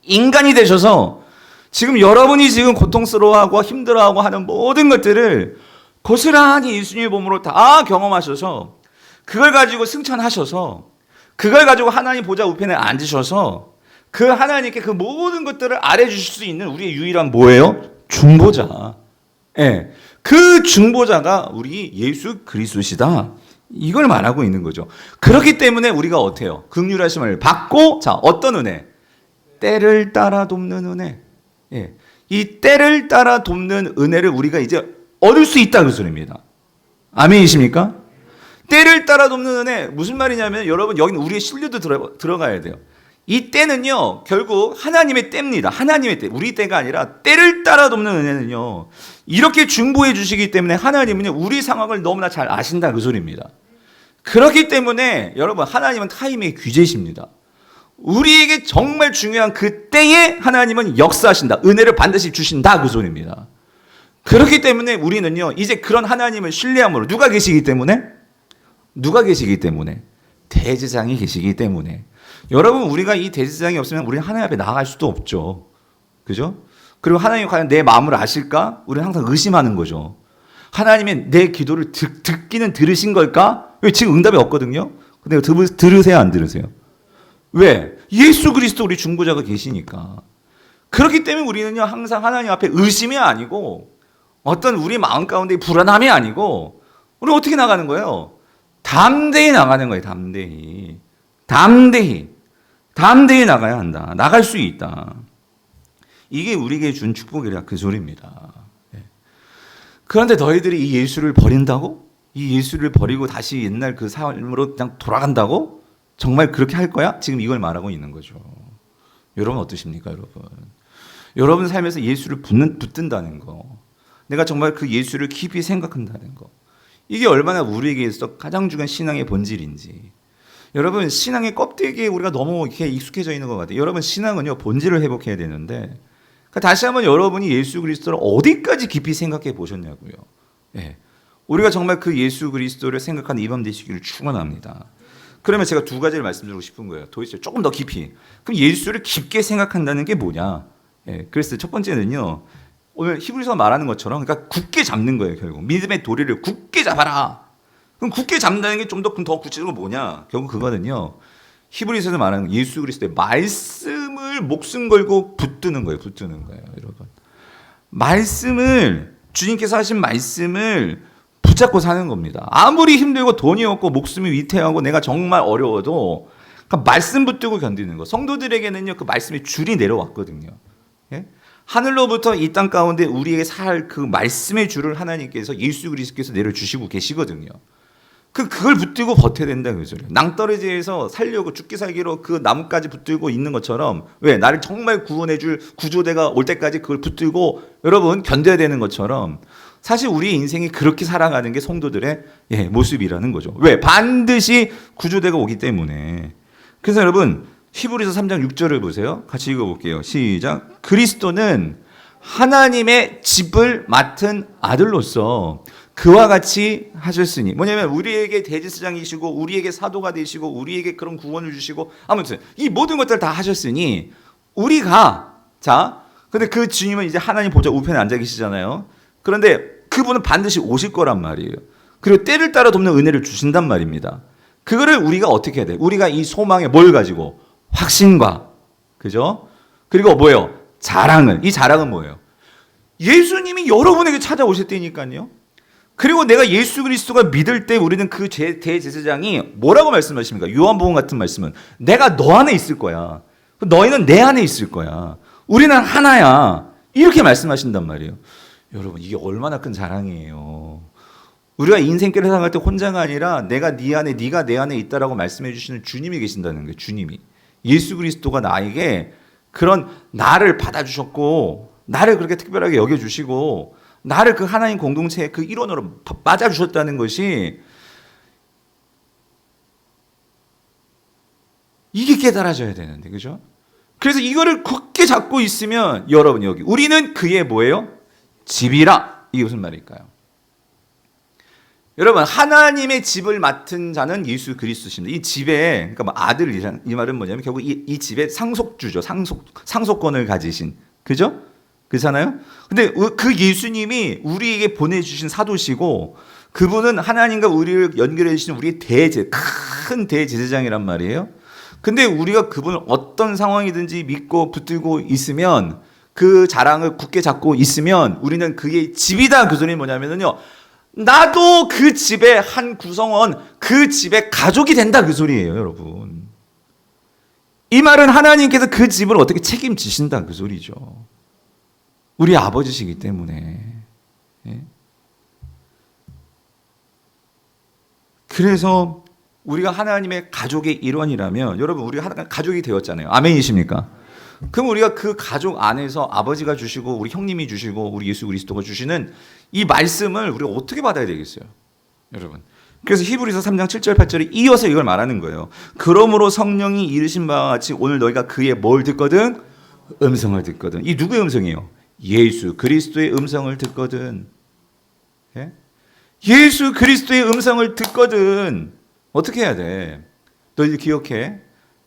S1: 인간이 되셔서 지금 여러분이 지금 고통스러워하고 힘들어하고 하는 모든 것들을 고스란히 예수님의 몸으로 다 경험하셔서 그걸 가지고 승천하셔서 그걸 가지고 하나님 보좌 우편에 앉으셔서 그 하나님께 그 모든 것들을 아뢰 주실 수 있는 우리의 유일한 뭐예요? 중보자. 예. 그 중보자가 우리 예수 그리스도시다. 이걸 말하고 있는 거죠. 그렇기 때문에 우리가 어때요? 긍휼하심을 받고 자, 어떤 은혜? 때를 따라 돕는 은혜. 예. 이 때를 따라 돕는 은혜를 우리가 이제 얻을 수 있다 그 소리입니다. 아멘이십니까? 때를 따라 돕는 은혜 무슨 말이냐면 여러분 여기는 우리의 신뢰도 들어가야 돼요. 이 때는요 결국 하나님의 때입니다. 하나님의 때, 우리 때가 아니라 때를 따라 돕는 은혜는요 이렇게 중보해 주시기 때문에 하나님은요 우리 상황을 너무나 잘 아신다 그 소리입니다. 그렇기 때문에 여러분 하나님은 타임의 귀재이십니다. 우리에게 정말 중요한 그 때에 하나님은 역사하신다. 은혜를 반드시 주신다 그 소리입니다. 그렇기 때문에 우리는요 이제 그런 하나님을 신뢰함으로 누가 계시기 때문에 대제사장이 계시기 때문에 여러분 우리가 이 대제사장이 없으면 우리는 하나님 앞에 나아갈 수도 없죠. 그죠? 그리고 하나님이 과연 내 마음을 아실까? 우리는 항상 의심하는 거죠. 하나님의 내 기도를 듣기는 들으신 걸까? 왜 지금 응답이 없거든요. 근데 들으세요 안 들으세요? 왜? 예수 그리스도 우리 중보자가 계시니까. 그렇기 때문에 우리는요 항상 하나님 앞에 의심이 아니고 어떤 우리 마음 가운데 불안함이 아니고 우리 어떻게 나가는 거예요? 담대히 나가는 거예요. 담대히 나가야 한다. 나갈 수 있다. 이게 우리에게 준 축복이라 그 소리입니다. 그런데 너희들이 이 예수를 버린다고? 이 예수를 버리고 다시 옛날 그 삶으로 그냥 돌아간다고? 정말 그렇게 할 거야? 지금 이걸 말하고 있는 거죠. 여러분 어떠십니까, 여러분? 여러분 삶에서 예수를 붙든다는 거. 내가 정말 그 예수를 깊이 생각한다는 거. 이게 얼마나 우리에게 있어 가장 중요한 신앙의 본질인지. 여러분 신앙의 껍데기에 우리가 너무 이렇게 익숙해져 있는 것 같아요. 여러분 신앙은요 본질을 회복해야 되는데 다시 한번 여러분이 예수 그리스도를 어디까지 깊이 생각해 보셨냐고요. 네. 우리가 정말 그 예수 그리스도를 생각하는 이밤 되시기를 축원합니다. 그러면 제가 두 가지를 말씀드리고 싶은 거예요. 도대체 조금 더 깊이. 그럼 예수를 깊게 생각한다는 게 뭐냐? 네. 그래서 첫 번째는요. 오늘 히브리서 말하는 것처럼 그러니까 굳게 잡는 거예요. 결국 믿음의 도리를 굳게 잡아라. 그럼 굳게 잡는다는 게 좀 더 구체적으로 뭐냐? 결국 그거는요. 히브리서에서 말하는 예수 그리스도의 말씀을 말씀을 목숨 걸고 붙드는 거예요. 여러분. 말씀을, 주님께서 하신 말씀을 붙잡고 사는 겁니다. 아무리 힘들고 돈이 없고 목숨이 위태하고 내가 정말 어려워도 말씀 붙들고 견디는 거. 성도들에게는요, 그 말씀의 줄이 내려왔거든요. 예? 하늘로부터 이 땅 가운데 우리에게 살 그 말씀의 줄을 하나님께서, 예수 그리스도께서 내려주시고 계시거든요. 그걸 붙들고 버텨야 된다 그 소리예요. 낭떠러지에서 살려고 죽기 살기로 그 나무까지 붙들고 있는 것처럼, 왜? 나를 정말 구원해줄 구조대가 올 때까지 그걸 붙들고 여러분 견뎌야 되는 것처럼, 사실 우리의 인생이 그렇게 살아가는 게 성도들의 모습이라는 거죠. 왜? 반드시 구조대가 오기 때문에. 그래서 여러분 히브리서 3장 6절을 보세요. 같이 읽어볼게요. 시작. 그리스도는 하나님의 집을 맡은 아들로서 그와 같이 하셨으니, 뭐냐면 우리에게 대제사장이시고 우리에게 사도가 되시고 우리에게 그런 구원을 주시고, 아무튼 이 모든 것들을 다 하셨으니 우리가, 근데 그 주님은 이제 하나님 보좌 우편에 앉아 계시잖아요. 그런데 그분은 반드시 오실 거란 말이에요. 그리고 때를 따라 돕는 은혜를 주신단 말입니다. 그거를 우리가 어떻게 해야 돼? 우리가 이 소망에 뭘 가지고? 확신과, 그죠? 그리고 뭐예요? 자랑을. 이 자랑은 뭐예요? 예수님이 여러분에게 찾아오셨다니까요. 그리고 내가 예수 그리스도가 믿을 때 우리는 그 대제사장이 뭐라고 말씀하십니까? 요한복음 같은 말씀은 내가 너 안에 있을 거야. 너희는 내 안에 있을 거야. 우리는 하나야. 이렇게 말씀하신단 말이에요. 여러분, 이게 얼마나 큰 자랑이에요. 우리가 인생길을 살아갈 때 혼자가 아니라 내가 네 안에, 네가 내 안에 있다라고 말씀해 주시는 주님이 계신다는 거예요. 주님이. 예수 그리스도가 나에게 그런 나를 받아주셨고, 나를 그렇게 특별하게 여겨주시고, 나를 그 하나님 공동체의 그 일원으로 맞아주셨다는 것이, 이게 깨달아져야 되는데, 그죠? 그래서 이거를 굳게 잡고 있으면, 여러분, 여기 우리는 그의 뭐예요? 집이라. 이게 무슨 말일까요? 여러분, 하나님의 집을 맡은 자는 예수 그리스도십니다. 이 집에, 그러니까 뭐 아들이란, 이 말은 뭐냐면 결국 이 집의 상속주죠. 상속권을 가지신, 그죠? 그렇잖아요? 근데 그 예수님이 우리에게 보내주신 사도시고, 그분은 하나님과 우리를 연결해 주신 우리의 큰 대제사장이란 말이에요. 근데 우리가 그분을 어떤 상황이든지 믿고 붙들고 있으면, 그 자랑을 굳게 잡고 있으면 우리는 그의 집이다. 그 소리는 뭐냐면요, 나도 그 집의 한 구성원, 그 집의 가족이 된다. 그 소리예요, 여러분. 이 말은 하나님께서 그 집을 어떻게 책임지신다. 그 소리죠. 우리 아버지시기 때문에. 예? 그래서 우리가 하나님의 가족의 일원이라면, 여러분, 우리가 가족이 되었잖아요. 아멘이십니까? 그럼 우리가 그 가족 안에서 아버지가 주시고 우리 형님이 주시고 우리 예수 그리스도가 주시는 이 말씀을 우리가 어떻게 받아야 되겠어요, 여러분? 그래서 히브리서 3장 7절 8절에 이어서 이걸 말하는 거예요. 그러므로 성령이 이르신 바와 같이 오늘 너희가 그의 뭘 듣거든? 음성을 듣거든. 이 누구의 음성이에요? 예수 그리스도의 음성을 듣거든. 예? 예수 그리스도의 음성을 듣거든. 어떻게 해야 돼? 너희들 기억해?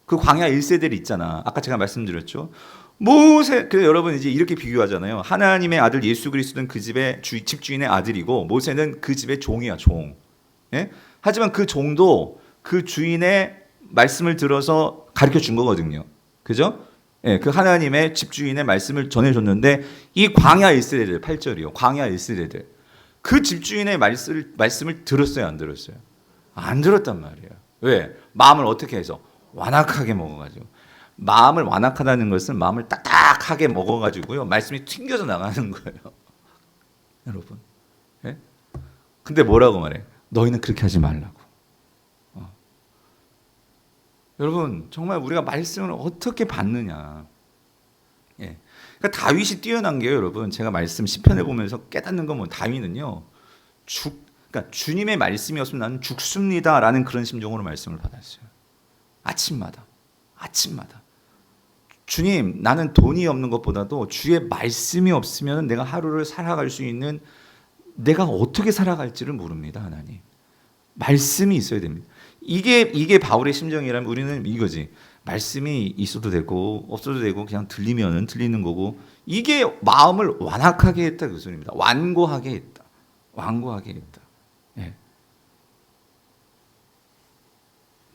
S1: 그 광야 1세대들 있잖아. 아까 제가 말씀드렸죠. 모세, 그래서 여러분 이제 이렇게 비교하잖아요. 하나님의 아들 예수 그리스도는 그 집의 집주인의 아들이고, 모세는 그 집의 종이야, 종. 예? 하지만 그 종도 그 주인의 말씀을 들어서 가르쳐 준 거거든요. 그죠? 예, 그 하나님의 집주인의 말씀을 전해줬는데, 이 광야 1세대들, 8절이요. 광야 1세대들. 그 집주인의 말씀을 들었어요, 안 들었어요? 안 들었단 말이에요. 왜? 마음을 어떻게 해서? 완악하게 먹어가지고. 마음을 완악하다는 것은 마음을 딱딱하게 먹어가지고요, 말씀이 튕겨져 나가는 거예요. 여러분. 예? 근데 뭐라고 말해? 너희는 그렇게 하지 말라고. 여러분, 정말 우리가 말씀을 어떻게 받느냐. 예. 그러니까 다윗이 뛰어난 게요, 여러분. 제가 말씀 시편을 보면서 깨닫는 건 뭐, 다윗은요, 그러니까 주님의 말씀이었으면 나는 죽습니다라는 그런 심정으로 말씀을 받았어요. 아침마다. 주님, 나는 돈이 없는 것보다도 주의 말씀이 없으면 내가 하루를 살아갈 수 있는, 내가 어떻게 살아갈지를 모릅니다, 하나님. 말씀이 있어야 됩니다. 이게 바울의 심정이라면 우리는 이거지. 말씀이 있어도 되고 없어도 되고 그냥 들리면은 들리는 거고, 이게 마음을 완악하게 했다 그 소리입니다. 완고하게 했다. 예.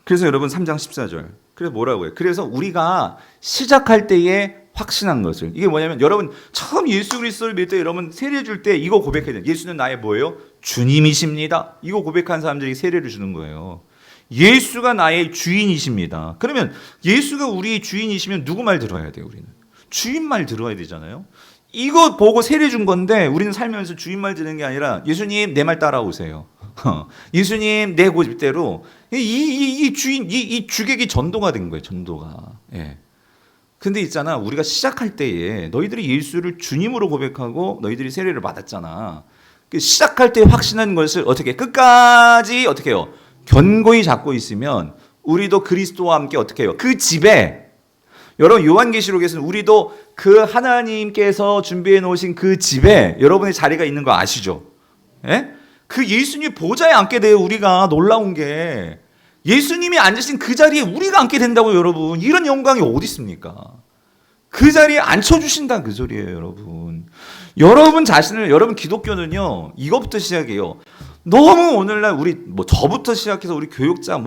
S1: 그래서 여러분 3장 14절 그래서 뭐라고 해요? 그래서 우리가 시작할 때에 확신한 것을, 이게 뭐냐면 여러분 처음 예수 그리스도를 믿을 때 여러분 세례 줄 때 이거 고백해야 돼요. 예수는 나의 뭐예요? 주님이십니다. 이거 고백한 사람들이 세례를 주는 거예요. 예수가 나의 주인이십니다. 그러면 예수가 우리의 주인이시면 누구 말 들어야 돼요? 우리는 주인 말 들어야 되잖아요. 이거 보고 세례 준 건데 우리는 살면서 주인 말 듣는 게 아니라 예수님 내 말 따라오세요. 예수님 내 고집대로 이 주인 이 주객이 전도가 된 거예요. 전도가. 예. 근데 있잖아, 우리가 시작할 때에 너희들이 예수를 주님으로 고백하고 너희들이 세례를 받았잖아. 시작할 때 확신한 것을 어떻게 끝까지 어떻게 해요? 견고히 잡고 있으면 우리도 그리스도와 함께 어떻게 해요? 그 집에, 여러분 요한계시록에서는 우리도 그 하나님께서 준비해 놓으신 그 집에 여러분의 자리가 있는 거 아시죠? 예? 그 예수님 보좌에 앉게 돼요. 우리가 놀라운 게 예수님이 앉으신 그 자리에 우리가 앉게 된다고. 여러분 이런 영광이 어디 있습니까? 그 자리에 앉혀주신다 그 소리예요. 여러분, 여러분 자신을, 여러분 기독교는요 이것부터 시작해요. 너무 오늘날 우리 뭐 저부터 시작해서 우리 교육자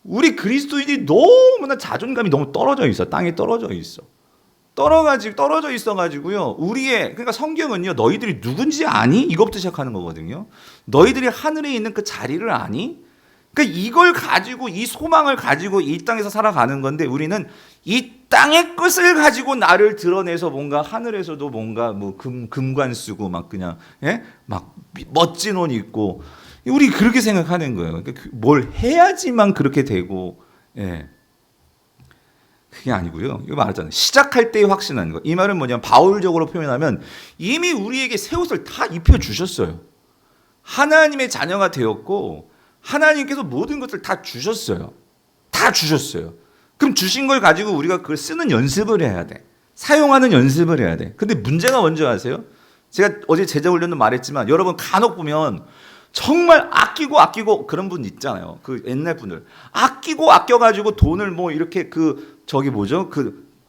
S1: 우리 그리스도인이 너무나 자존감이 너무 떨어져 있어. 땅에 떨어져 있어. 떨어져 있어가지고요. 그러니까 성경은요, 너희들이 누군지 아니? 이것부터 시작하는 거거든요. 너희들이 하늘에 있는 그 자리를 아니? 그러니까 이걸 가지고, 이 소망을 가지고 이 땅에서 살아가는 건데, 우리는 이 땅의 것을 가지고 나를 드러내서 뭔가 하늘에서도 뭔가 뭐 금관 쓰고 막 그냥, 예? 막 멋진 옷 입고, 우리 그렇게 생각하는 거예요. 그러니까 뭘 해야지만 그렇게 되고, 예. 그게 아니고요. 이거 말했잖아요. 시작할 때에 확신하는 거. 이 말은 뭐냐면 바울적으로 표현하면 이미 우리에게 새 옷을 다 입혀주셨어요. 하나님의 자녀가 되었고 하나님께서 모든 것을 다 주셨어요. 다 주셨어요. 그럼 주신 걸 가지고 우리가 그걸 쓰는 연습을 해야 돼. 사용하는 연습을 해야 돼. 근데 문제가 뭔지 아세요? 제가 어제 제자훈련도 말했지만 여러분 간혹 보면 정말 아끼고 그런 분 있잖아요. 그 옛날 분들 아껴가지고 돈을 뭐 이렇게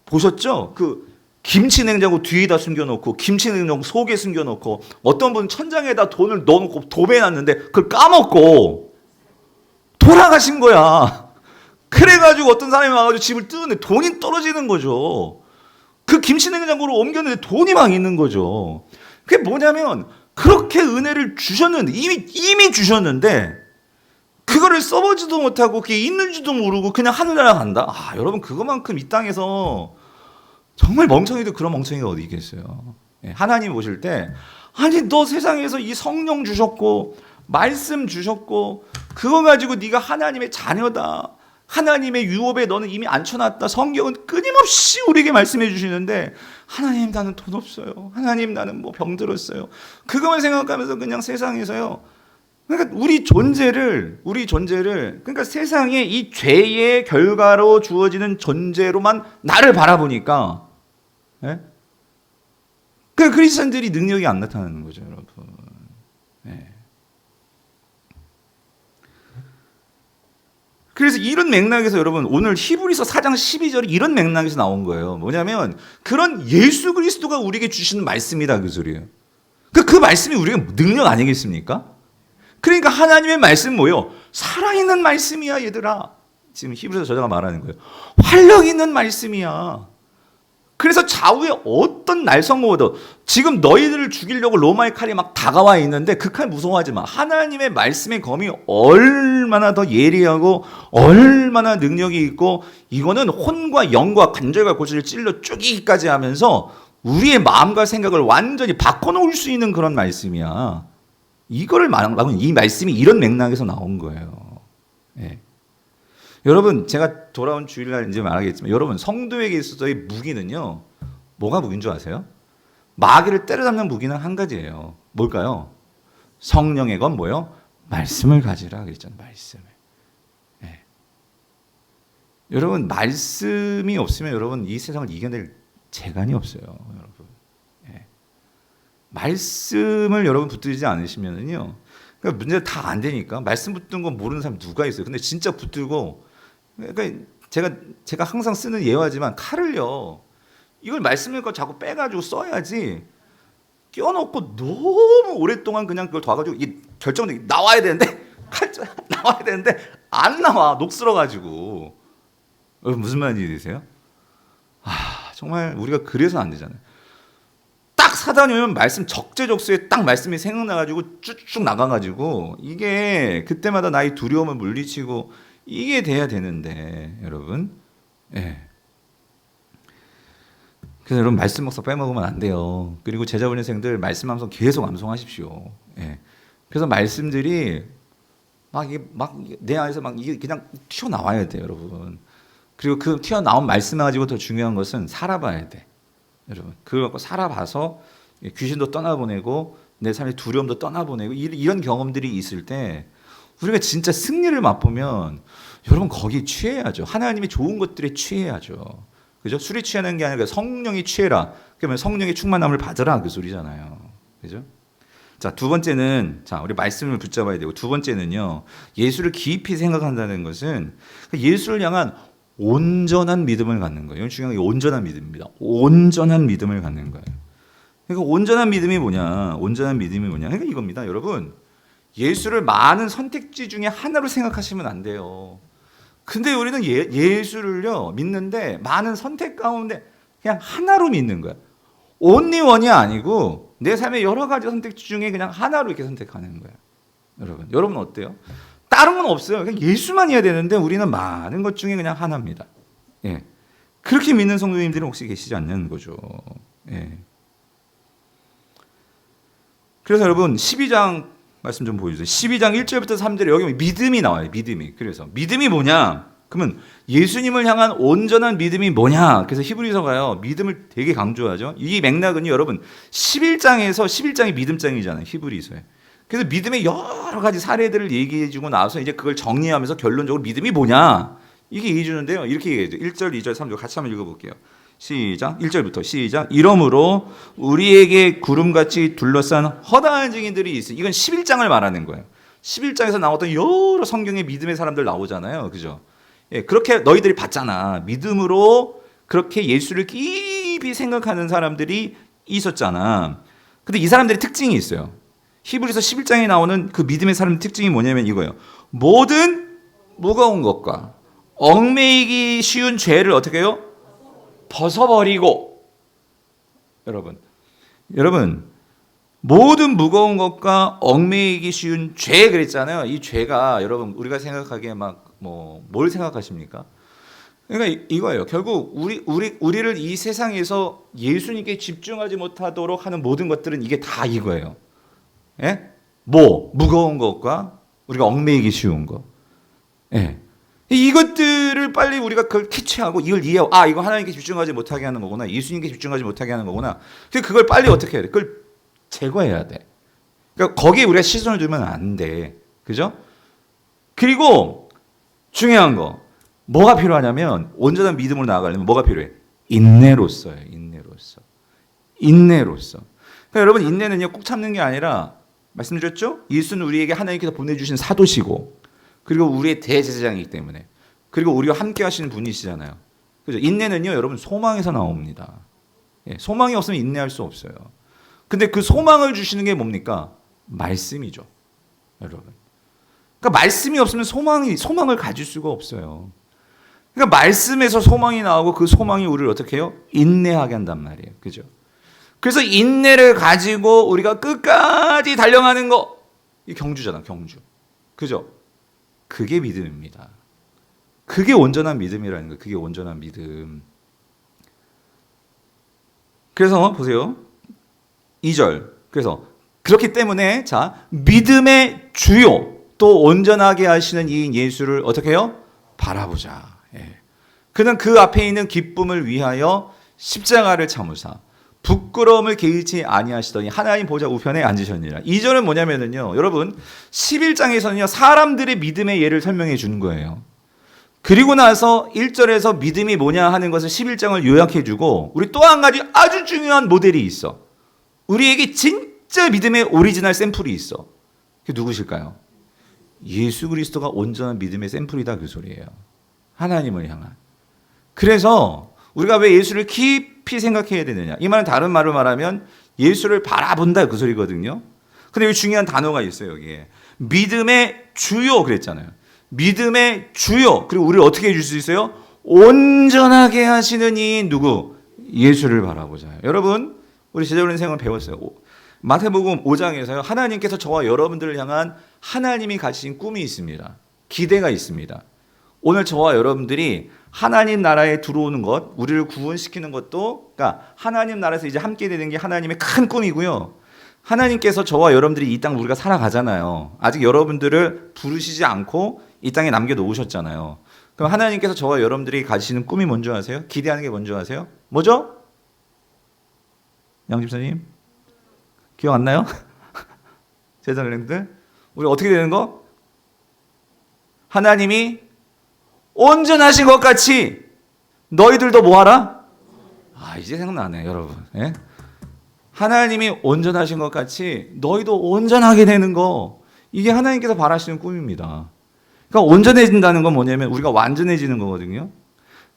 S1: 보셨죠? 그 김치 냉장고 뒤에다 숨겨놓고 김치 냉장고 속에 숨겨놓고 어떤 분은 천장에다 돈을 넣어놓고 도배해놨는데 그걸 까먹고 돌아가신 거야. 그래가지고 어떤 사람이 와가지고 집을 뜯는데 돈이 떨어지는 거죠. 그 김치 냉장고로 옮겼는데 돈이 막 있는 거죠. 그게 뭐냐면 그렇게 은혜를 주셨는데 이미 주셨는데 그거를 써보지도 못하고 그게 있는지도 모르고 그냥 하늘나라 간다. 여러분 그거만큼 이 땅에서 정말 멍청이도 그런 멍청이가 어디 있겠어요. 하나님 오실 때 아니 너 세상에서 이 성령 주셨고 말씀 주셨고 그거 가지고 네가 하나님의 자녀다. 하나님의 유업에 너는 이미 앉혀놨다. 성경은 끊임없이 우리에게 말씀해 주시는데 하나님 나는 돈 없어요. 하나님 나는 뭐 병들었어요. 그것만 생각하면서 그냥 세상에서요. 그러니까 우리 존재를 그러니까 세상에 이 죄의 결과로 주어지는 존재로만 나를 바라보니까 예? 그 크리스천들이 능력이 안 나타나는 거죠, 여러분. 예. 그래서 이런 맥락에서 여러분 오늘 히브리서 4장 12절이 이런 맥락에서 나온 거예요. 뭐냐면 그런 예수 그리스도가 우리에게 주시는 말씀이다 그 소리예요. 그 말씀이 우리에게 능력 아니겠습니까? 그러니까 하나님의 말씀은 뭐예요? 살아있는 말씀이야 얘들아. 지금 히브리서 저자가 말하는 거예요. 활력 있는 말씀이야. 그래서 좌우에 어떤 날성모도 지금 너희들을 죽이려고 로마의 칼이 막 다가와 있는데 그 칼 무서워하지 마. 하나님의 말씀의 검이 얼마나 더 예리하고 얼마나 능력이 있고 이거는 혼과 영과 관절과 골수를 찔러 쪼개기까지 하면서 우리의 마음과 생각을 완전히 바꿔놓을 수 있는 그런 말씀이야. 이거를 말하면 이 말씀이 이런 맥락에서 나온 거예요. 예. 여러분 제가 돌아온 주일날 이제 말하겠지만 여러분 성도에게 있어서의 무기는요 뭐가 무기인 줄 아세요? 마귀를 때려잡는 무기는 한 가지예요. 뭘까요? 성령의 건 뭐요? 말씀을 가지라 그랬잖아요. 말씀을. 예. 여러분 말씀이 없으면 여러분 이 세상을 이겨낼 재간이 없어요. 여러분. 예. 말씀을 여러분 붙들지 않으시면은요 그러니까 문제가 다 안 되니까 말씀 붙든 건 모르는 사람 누가 있어요. 근데 진짜 붙들고 그러니까 제가 항상 쓰는 예화지만 칼을요 이걸 말씀을 자꾸 빼가지고 써야지 껴놓고 너무 오랫동안 그냥 그걸 둬가지고 이 결정적이 나와야 되는데 칼 나와야 되는데 안 나와 녹슬어가지고 무슨 말인지 되세요? 정말 우리가 그래서 안 되잖아요. 딱 사단이 오면 말씀 적재적소에 딱 말씀이 생각나가지고 쭉쭉 나가가지고 이게 그때마다 나의 두려움을 물리치고 이게 돼야 되는데 여러분, 예. 그래서 여러분 말씀 먹서 빼먹으면 안 돼요. 그리고 제자훈련생들 말씀하면서 계속 암송하십시오. 예. 그래서 말씀들이 막 내 안에서 막 이게 그냥 튀어나와야 돼요, 여러분. 그리고 그 튀어나온 말씀 가지고 더 중요한 것은 살아봐야 돼, 여러분. 그걸 갖고 살아봐서 귀신도 떠나보내고 내 삶의 두려움도 떠나보내고 이런 경험들이 있을 때 우리가 진짜 승리를 맛보면 여러분 거기 취해야죠. 하나님의 좋은 것들에 취해야죠. 그죠? 술이 취하는 게 아니라 성령이 취해라. 그러면 성령의 충만함을 받으라 그 소리잖아요. 그죠? 자, 두 번째는 우리 말씀을 붙잡아야 되고 두 번째는요. 예수를 깊이 생각한다는 것은 예수를 향한 온전한 믿음을 갖는 거예요. 이건 중요한 게 온전한 믿음입니다. 온전한 믿음을 갖는 거예요. 그러니까 온전한 믿음이 뭐냐? 온전한 믿음이 뭐냐? 그러니까 이겁니다. 여러분, 예수를 많은 선택지 중에 하나로 생각하시면 안 돼요. 근데 우리는 예수를요 믿는데 많은 선택 가운데 그냥 하나로 믿는 거야. only one이 아니고 내 삶의 여러 가지 선택지 중에 그냥 하나로 이렇게 선택하는 거야. 여러분 어때요? 다른 건 없어요. 그냥 예수만 해야 되는데 우리는 많은 것 중에 그냥 하나입니다. 예. 그렇게 믿는 성도님들은 혹시 계시지 않는 거죠. 예. 그래서 여러분 12장 말씀 좀 보여주세요. 12장 1절부터 3절에 여기 믿음이 나와요. 믿음이. 그래서 믿음이 뭐냐? 그러면 예수님을 향한 온전한 믿음이 뭐냐? 그래서 히브리서가요. 믿음을 되게 강조하죠. 이 맥락은요. 여러분 11장이 믿음장이잖아요. 히브리서에. 그래서 믿음의 여러 가지 사례들을 얘기해 주고 나서 이제 그걸 정리하면서 결론적으로 믿음이 뭐냐? 이게 얘기해 주는데요. 이렇게 얘기해요. 1절, 2절, 3절 같이 한번 읽어볼게요. 시작. 1절부터 시작. 이러므로 우리에게 구름같이 둘러싼 허다한 증인들이 있으니 이건 11장을 말하는 거예요. 11장에서 나왔던 여러 성경의 믿음의 사람들 나오잖아요. 그죠? 예, 그렇게 너희들이 봤잖아. 믿음으로 그렇게 예수를 깊이 생각하는 사람들이 있었잖아. 근데 이 사람들의 특징이 있어요. 히브리서 11장에 나오는 그 믿음의 사람의 특징이 뭐냐면 이거예요. 모든 무거운 것과 얽매이기 쉬운 죄를 어떻게 해요? 벗어버리고. 여러분 모든 무거운 것과 얽매이기 쉬운 죄 그랬잖아요. 이 죄가 여러분 우리가 생각하기에 뭘 생각하십니까? 그러니까 이거예요. 결국 우리를 이 세상에서 예수님께 집중하지 못하도록 하는 모든 것들은 이게 다 이거예요. 예? 무거운 것과 우리가 얽매이기 쉬운 것. 예. 이것들을 빨리 우리가 그걸 캐치하고 이걸 이해하고 이거 하나님께 집중하지 못하게 하는 거구나. 예수님께 집중하지 못하게 하는 거구나. 그걸 빨리 어떻게 해야 돼? 그걸 제거해야 돼. 그러니까 거기에 우리가 시선을 두면 안 돼. 그죠? 그리고 중요한 거 뭐가 필요하냐면 온전한 믿음으로 나아가려면 뭐가 필요해? 인내로서예요. 인내로서. 그러니까 여러분 인내는요 꼭 참는 게 아니라 말씀드렸죠? 예수는 우리에게 하나님께서 보내주신 사도시고 그리고 우리의 대제사장이기 때문에 그리고 우리와 함께 하시는 분이시잖아요. 그죠? 인내는요 여러분 소망에서 나옵니다. 예, 소망이 없으면 인내할 수 없어요. 근데 그 소망을 주시는 게 뭡니까? 말씀이죠. 여러분. 그러니까 말씀이 없으면 소망을 가질 수가 없어요. 그러니까 말씀에서 소망이 나오고 그 소망이 우리를 어떻게 해요? 인내하게 한단 말이에요. 그죠? 그래서 인내를 가지고 우리가 끝까지 달려가는 거. 이 경주잖아, 경주. 그죠? 그게 믿음입니다. 그게 온전한 믿음이라는 거예요. 그게 온전한 믿음. 그래서 보세요. 2절. 그래서 그렇기 때문에 믿음의 주요 또 온전하게 하시는 이 예수를 어떻게 해요? 바라보자. 예. 그는 그 앞에 있는 기쁨을 위하여 십자가를 참으사 부끄러움을 개의치 아니하시더니 하나님 보좌 우편에 앉으셨느니라. 2절은 뭐냐면요. 여러분 11장에서는요. 사람들의 믿음의 예를 설명해 주는 거예요. 그리고 나서 1절에서 믿음이 뭐냐 하는 것을 11장을 요약해 주고 우리 또 한 가지 아주 중요한 모델이 있어. 우리에게 진짜 믿음의 오리지널 샘플이 있어. 그게 누구실까요? 예수 그리스도가 온전한 믿음의 샘플이다 그 소리예요. 하나님을 향한. 그래서 우리가 왜 예수를 깊이 생각해야 되느냐. 이 말은 다른 말로 말하면 예수를 바라본다 그 소리거든요. 근데 여기 중요한 단어가 있어요. 여기에. 믿음의 주요 그랬잖아요. 믿음의 주요. 그리고 우리를 어떻게 해줄 수 있어요? 온전하게 하시는 이 누구? 예수를 바라보자. 여러분, 우리 제자훈련 생활 배웠어요. 마태복음 5장에서요. 하나님께서 저와 여러분들을 향한 하나님이 가지신 꿈이 있습니다. 기대가 있습니다. 오늘 저와 여러분들이 하나님 나라에 들어오는 것, 우리를 구원시키는 것도, 그러니까 하나님 나라에서 이제 함께 되는 게 하나님의 큰 꿈이고요. 하나님께서 저와 여러분들이 이 땅 우리가 살아가잖아요. 아직 여러분들을 부르시지 않고 이 땅에 남겨놓으셨잖아요. 그럼 하나님께서 저와 여러분들이 가지시는 꿈이 뭔지 아세요? 기대하는 게 뭔지 아세요? 뭐죠? 양 집사님? 기억 안 나요? 제자들님들? 우리 어떻게 되는 거? 하나님이 온전하신 것 같이 너희들도 뭐하라? 이제 생각나네, 여러분. 예? 하나님이 온전하신 것 같이 너희도 온전하게 되는 거, 이게 하나님께서 바라시는 꿈입니다. 그러니까 온전해진다는 건 뭐냐면 우리가 완전해지는 거거든요.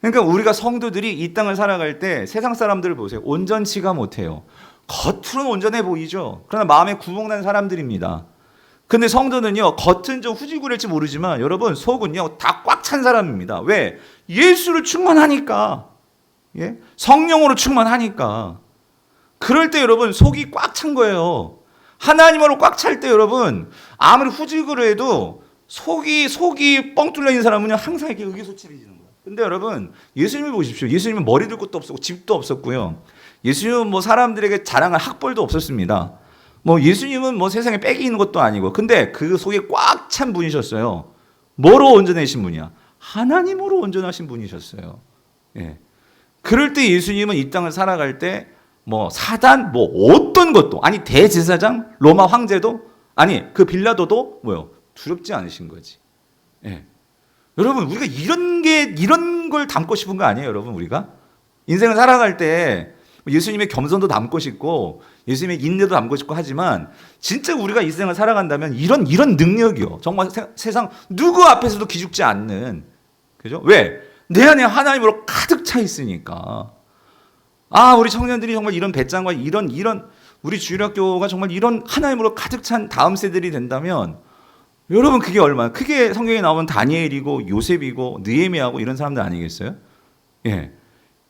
S1: 그러니까 우리가 성도들이 이 땅을 살아갈 때 세상 사람들을 보세요. 온전치가 못해요. 겉으로는 온전해 보이죠. 그러나 마음에 구멍난 사람들입니다. 근데 성도는요, 겉은 좀 후질구릴지 모르지만 여러분, 속은요 다 꽉 찬 사람입니다. 왜? 예수를 충만하니까. 예? 성령으로 충만하니까. 그럴 때 여러분, 속이 꽉 찬 거예요. 하나님으로 꽉 찰 때 여러분, 아무리 후질구려해도 속이 뻥 뚫려 있는 사람은요 항상 이렇게 의기소침해지는 거예요. 근데 여러분, 예수님을 보십시오. 예수님은 머리 들 곳도 없었고 집도 없었고요. 예수님은 뭐 사람들에게 자랑할 학벌도 없었습니다. 뭐 예수님은 뭐 세상에 빽이 있는 것도 아니고, 근데 그 속에 꽉 찬 분이셨어요. 뭐로 온전하신 분이야? 하나님으로 온전하신 분이셨어요. 예. 그럴 때 예수님은 이 땅을 살아갈 때 뭐 사단 뭐 어떤 것도, 아니 대제사장 로마 황제도, 아니 그 빌라도도 뭐요? 두렵지 않으신 거지. 예. 여러분, 우리가 이런 걸 담고 싶은 거 아니에요, 여러분? 우리가 인생을 살아갈 때 예수님의 겸손도 담고 싶고 예수님의 인내도 담고 싶고 하지만, 진짜 우리가 이 생을 살아간다면 이런 능력이요, 정말 세상 누구 앞에서도 기죽지 않는, 그죠? 왜? 내 안에 하나님으로 가득 차 있으니까. 우리 청년들이 정말 이런 배짱과 이런 우리 주일학교가 정말 이런 하나님으로 가득 찬 다음 세대들이 된다면, 여러분, 그게 얼마나 크게 성경에 나오는 다니엘이고 요셉이고 느헤미야고 이런 사람들 아니겠어요? 예,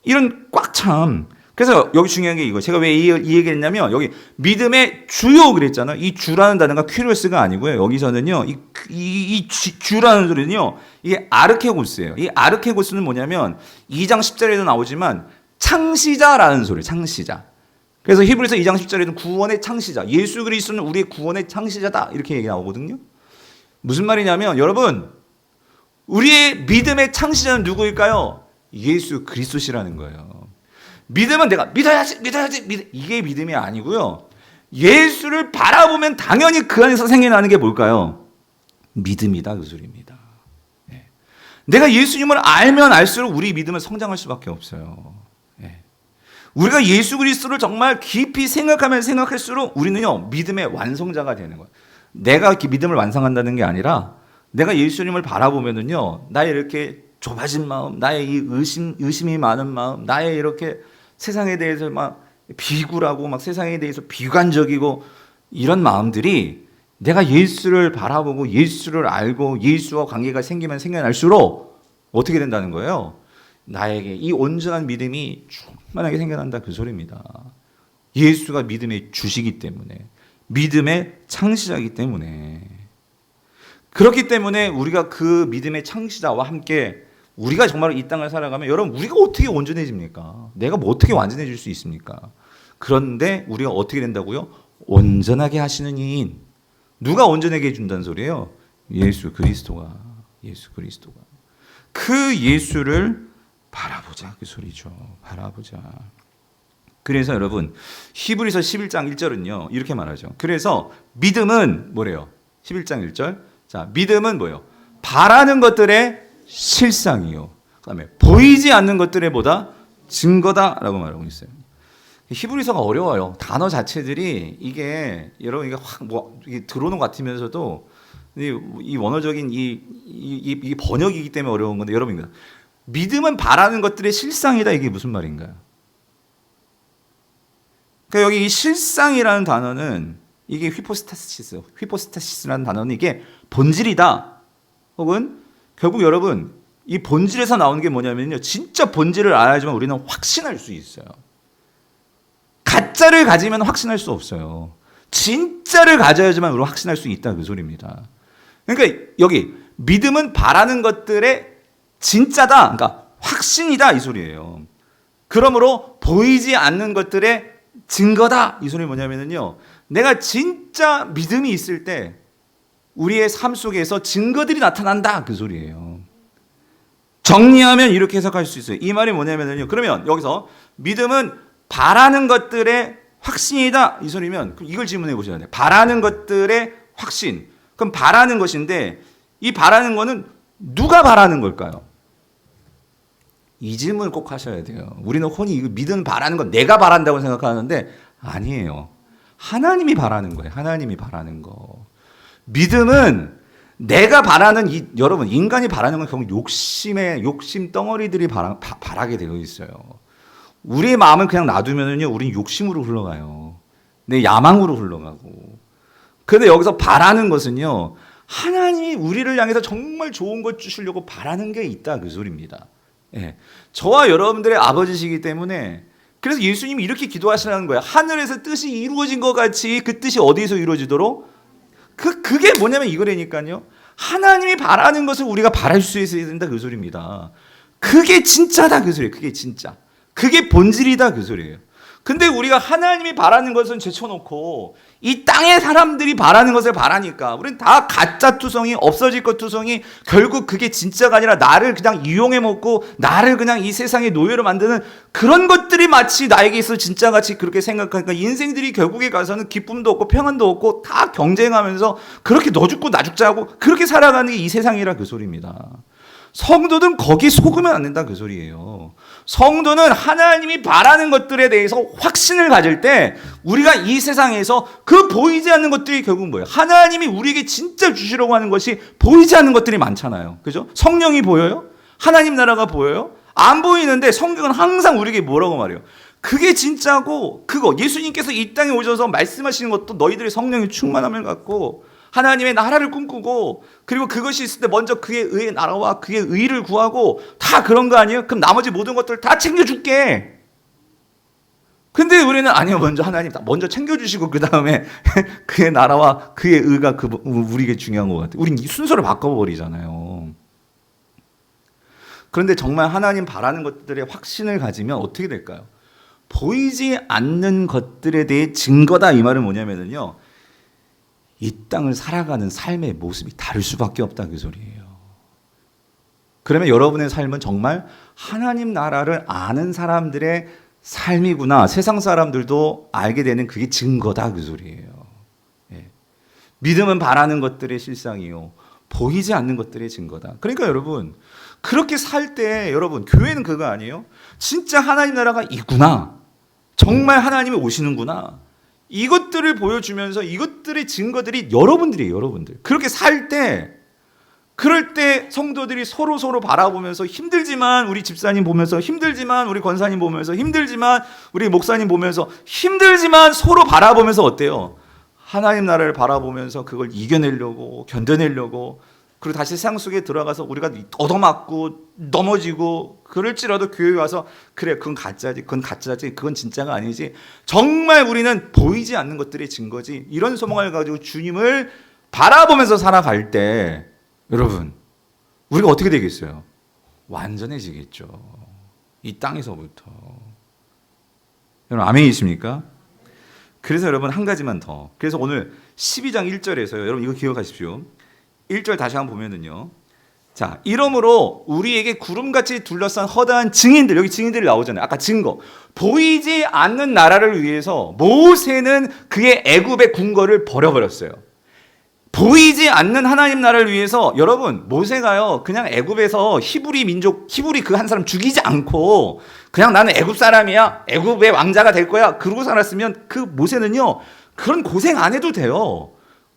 S1: 이런 꽉 참. 그래서 여기 중요한 게 이거. 제가 왜 이 얘기를 했냐면, 여기 믿음의 주요 그랬잖아요. 이 주라는 단어가 큐리오스가 아니고요. 여기서는요, 이 주라는 소리는요, 이게 아르케고스예요. 이 아르케고스는 뭐냐면 2장 10절에도 나오지만 창시자라는 소리, 창시자. 그래서 히브리서 2장 10절에는 구원의 창시자, 예수 그리스도는 우리의 구원의 창시자다, 이렇게 얘기 나오거든요. 무슨 말이냐면, 여러분, 우리의 믿음의 창시자는 누구일까요? 예수 그리스도시라는 거예요. 믿음은 내가 믿어야지, 이게 믿음이 아니고요. 예수를 바라보면 당연히 그 안에서 생겨나는 게 뭘까요? 믿음이다, 그 소리입니다. 예. 내가 예수님을 알면 알수록 우리 믿음은 성장할 수밖에 없어요. 예. 우리가 예수 그리스도를 정말 깊이 생각하면 생각할수록 우리는요, 믿음의 완성자가 되는 거예요. 내가 이렇게 믿음을 완성한다는 게 아니라, 내가 예수님을 바라보면은요, 나의 이렇게 좁아진 마음, 나의 이 의심이 많은 마음, 나의 이렇게 세상에 대해서 막 비굴하고 막 세상에 대해서 비관적이고 이런 마음들이, 내가 예수를 바라보고 예수를 알고 예수와 관계가 생기면 생겨날수록 어떻게 된다는 거예요? 나에게 이 온전한 믿음이 충만하게 생겨난다, 그 소리입니다. 예수가 믿음의 주시기 때문에, 믿음의 창시자이기 때문에. 그렇기 때문에 우리가 그 믿음의 창시자와 함께 우리가 정말 이 땅을 살아가면, 여러분, 우리가 어떻게 온전해집니까? 내가 뭐 어떻게 완전해질 수 있습니까? 그런데 우리가 어떻게 된다고요? 온전하게 하시는 이인. 누가 온전하게 해준다는 소리예요? 예수 그리스도가. 그 예수를 바라보자, 그 소리죠. 바라보자. 그래서 여러분, 히브리서 11장 1절은요 이렇게 말하죠. 그래서 믿음은 뭐래요? 11장 1절. 자, 믿음은 뭐예요? 바라는 것들의 실상이요, 그다음에 보이지 않는 것들의 뭐다? 증거다라고 말하고 있어요. 히브리서가 어려워요. 단어 자체들이 이게 여러분, 이게 확 이게 들어오는 것 같으면서도 이 원어적인 이 번역이기 때문에 어려운 건데, 여러분, 믿음은 바라는 것들의 실상이다, 이게 무슨 말인가요? 그러니까 여기 이 실상이라는 단어는, 이게 휘포스타시스라는 단어는 이게 본질이다, 혹은 결국 여러분, 이 본질에서 나오는 게 뭐냐면요. 진짜 본질을 알아야지만 우리는 확신할 수 있어요. 가짜를 가지면 확신할 수 없어요. 진짜를 가져야지만 우리가 확신할 수 있다 그 소리입니다. 그러니까 여기 믿음은 바라는 것들의 진짜다. 그러니까 확신이다 이 소리예요. 그러므로 보이지 않는 것들의 증거다. 이 소리 뭐냐면요. 내가 진짜 믿음이 있을 때 우리의 삶 속에서 증거들이 나타난다. 그 소리예요. 정리하면 이렇게 해석할 수 있어요. 이 말이 뭐냐면요. 그러면 여기서 믿음은 바라는 것들의 확신이다. 이 소리면 이걸 질문해 보셔야 돼요. 바라는 것들의 확신. 그럼 바라는 것인데 이 바라는 거는 누가 바라는 걸까요? 이 질문을 꼭 하셔야 돼요. 우리는 흔히 이거 믿음 바라는 건 내가 바란다고 생각하는데 아니에요. 하나님이 바라는 거예요. 하나님이 바라는 거. 믿음은 내가 바라는 여러분 인간이 바라는 건 결국 욕심 덩어리들이 바라게 되어 있어요. 우리의 마음은 그냥 놔두면은요, 우리는 욕심으로 흘러가요. 내 야망으로 흘러가고. 그런데 여기서 바라는 것은요, 하나님이 우리를 향해서 정말 좋은 것 주시려고 바라는 게 있다 그 소리입니다. 예. 저와 여러분들의 아버지시기 때문에 그래서 예수님이 이렇게 기도하시라는 거예요. 하늘에서 뜻이 이루어진 것 같이 그 뜻이 어디서 이루어지도록? 그게 뭐냐면 이거라니까요. 하나님이 바라는 것을 우리가 바랄 수 있어야 된다 그 소리입니다. 그게 진짜다 그 소리예요. 그게 진짜. 그게 본질이다 그 소리예요. 근데 우리가 하나님이 바라는 것은 제쳐놓고 이 땅의 사람들이 바라는 것을 바라니까 우리는 다 가짜 투성이 없어질 것 투성이 결국 그게 진짜가 아니라 나를 그냥 이용해 먹고 나를 그냥 이 세상의 노예로 만드는 그런 것들이 마치 나에게 있어 진짜같이 그렇게 생각하니까 인생들이 결국에 가서는 기쁨도 없고 평안도 없고 다 경쟁하면서 그렇게 너 죽고 나 죽자 하고 그렇게 살아가는 게 이 세상이라 그 소리입니다. 성도는 거기 속으면 안 된다 그 소리예요. 성도는 하나님이 바라는 것들에 대해서 확신을 가질 때 우리가 이 세상에서 그 보이지 않는 것들이 결국은 뭐예요? 하나님이 우리에게 진짜 주시려고 하는 것이 보이지 않는 것들이 많잖아요. 그죠? 성령이 보여요? 하나님 나라가 보여요? 안 보이는데 성경은 항상 우리에게 뭐라고 말해요? 그게 진짜고 그거 예수님께서 이 땅에 오셔서 말씀하시는 것도 너희들의 성령의 충만함을 갖고 하나님의 나라를 꿈꾸고 그리고 그것이 있을 때 먼저 그의 의의 나라와 그의 의를 구하고 다 그런 거 아니에요? 그럼 나머지 모든 것들 다 챙겨줄게. 근데 우리는 아니요. 먼저 하나님 먼저 챙겨주시고 그 다음에 그의 나라와 그의 의가 우리에게 중요한 것 같아요. 우린 이 순서를 바꿔버리잖아요. 그런데 정말 하나님 바라는 것들의 확신을 가지면 어떻게 될까요? 보이지 않는 것들에 대해 증거다 이 말은 뭐냐면요. 이 땅을 살아가는 삶의 모습이 다를 수밖에 없다 그 소리예요. 그러면 여러분의 삶은 정말 하나님 나라를 아는 사람들의 삶이구나. 세상 사람들도 알게 되는 그게 증거다 그 소리예요. 예. 믿음은 바라는 것들의 실상이요. 보이지 않는 것들의 증거다. 그러니까 여러분 그렇게 살 때 여러분 교회는 그거 아니에요? 진짜 하나님 나라가 있구나. 정말 하나님이 오시는구나. 이것들을 보여주면서 이것들의 증거들이 여러분들이에요. 여러분들. 그렇게 살 때 그럴 때 성도들이 서로 바라보면서 힘들지만 우리 집사님 보면서 힘들지만 우리 권사님 보면서 힘들지만 우리 목사님 보면서 힘들지만 서로 바라보면서 어때요? 하나님 나라를 바라보면서 그걸 이겨내려고 견뎌내려고 그리고 다시 세상 속에 들어가서 우리가 얻어맞고 넘어지고 그럴지라도 교회 와서 그래 그건 가짜지 그건 진짜가 아니지 정말 우리는 보이지 않는 것들의 증거지 이런 소망을 가지고 주님을 바라보면서 살아갈 때 여러분 우리가 어떻게 되겠어요? 완전해지겠죠. 이 땅에서부터. 여러분 아멘이십니까? 그래서 여러분 한 가지만 더. 그래서 오늘 12장 1절에서요. 여러분 이거 기억하십시오. 1절 다시 한번 보면은요. 자, 이러므로 우리에게 구름같이 둘러싼 허다한 증인들, 여기 증인들이 나오잖아요. 아까 증거. 보이지 않는 나라를 위해서 모세는 그의 애굽의 궁궐을 버려버렸어요. 보이지 않는 하나님 나라를 위해서 여러분 모세가요 그냥 애굽에서 히브리 그 한 사람 죽이지 않고 그냥 나는 애굽 사람이야 애굽의 왕자가 될 거야 그러고 살았으면 그 모세는요 그런 고생 안 해도 돼요.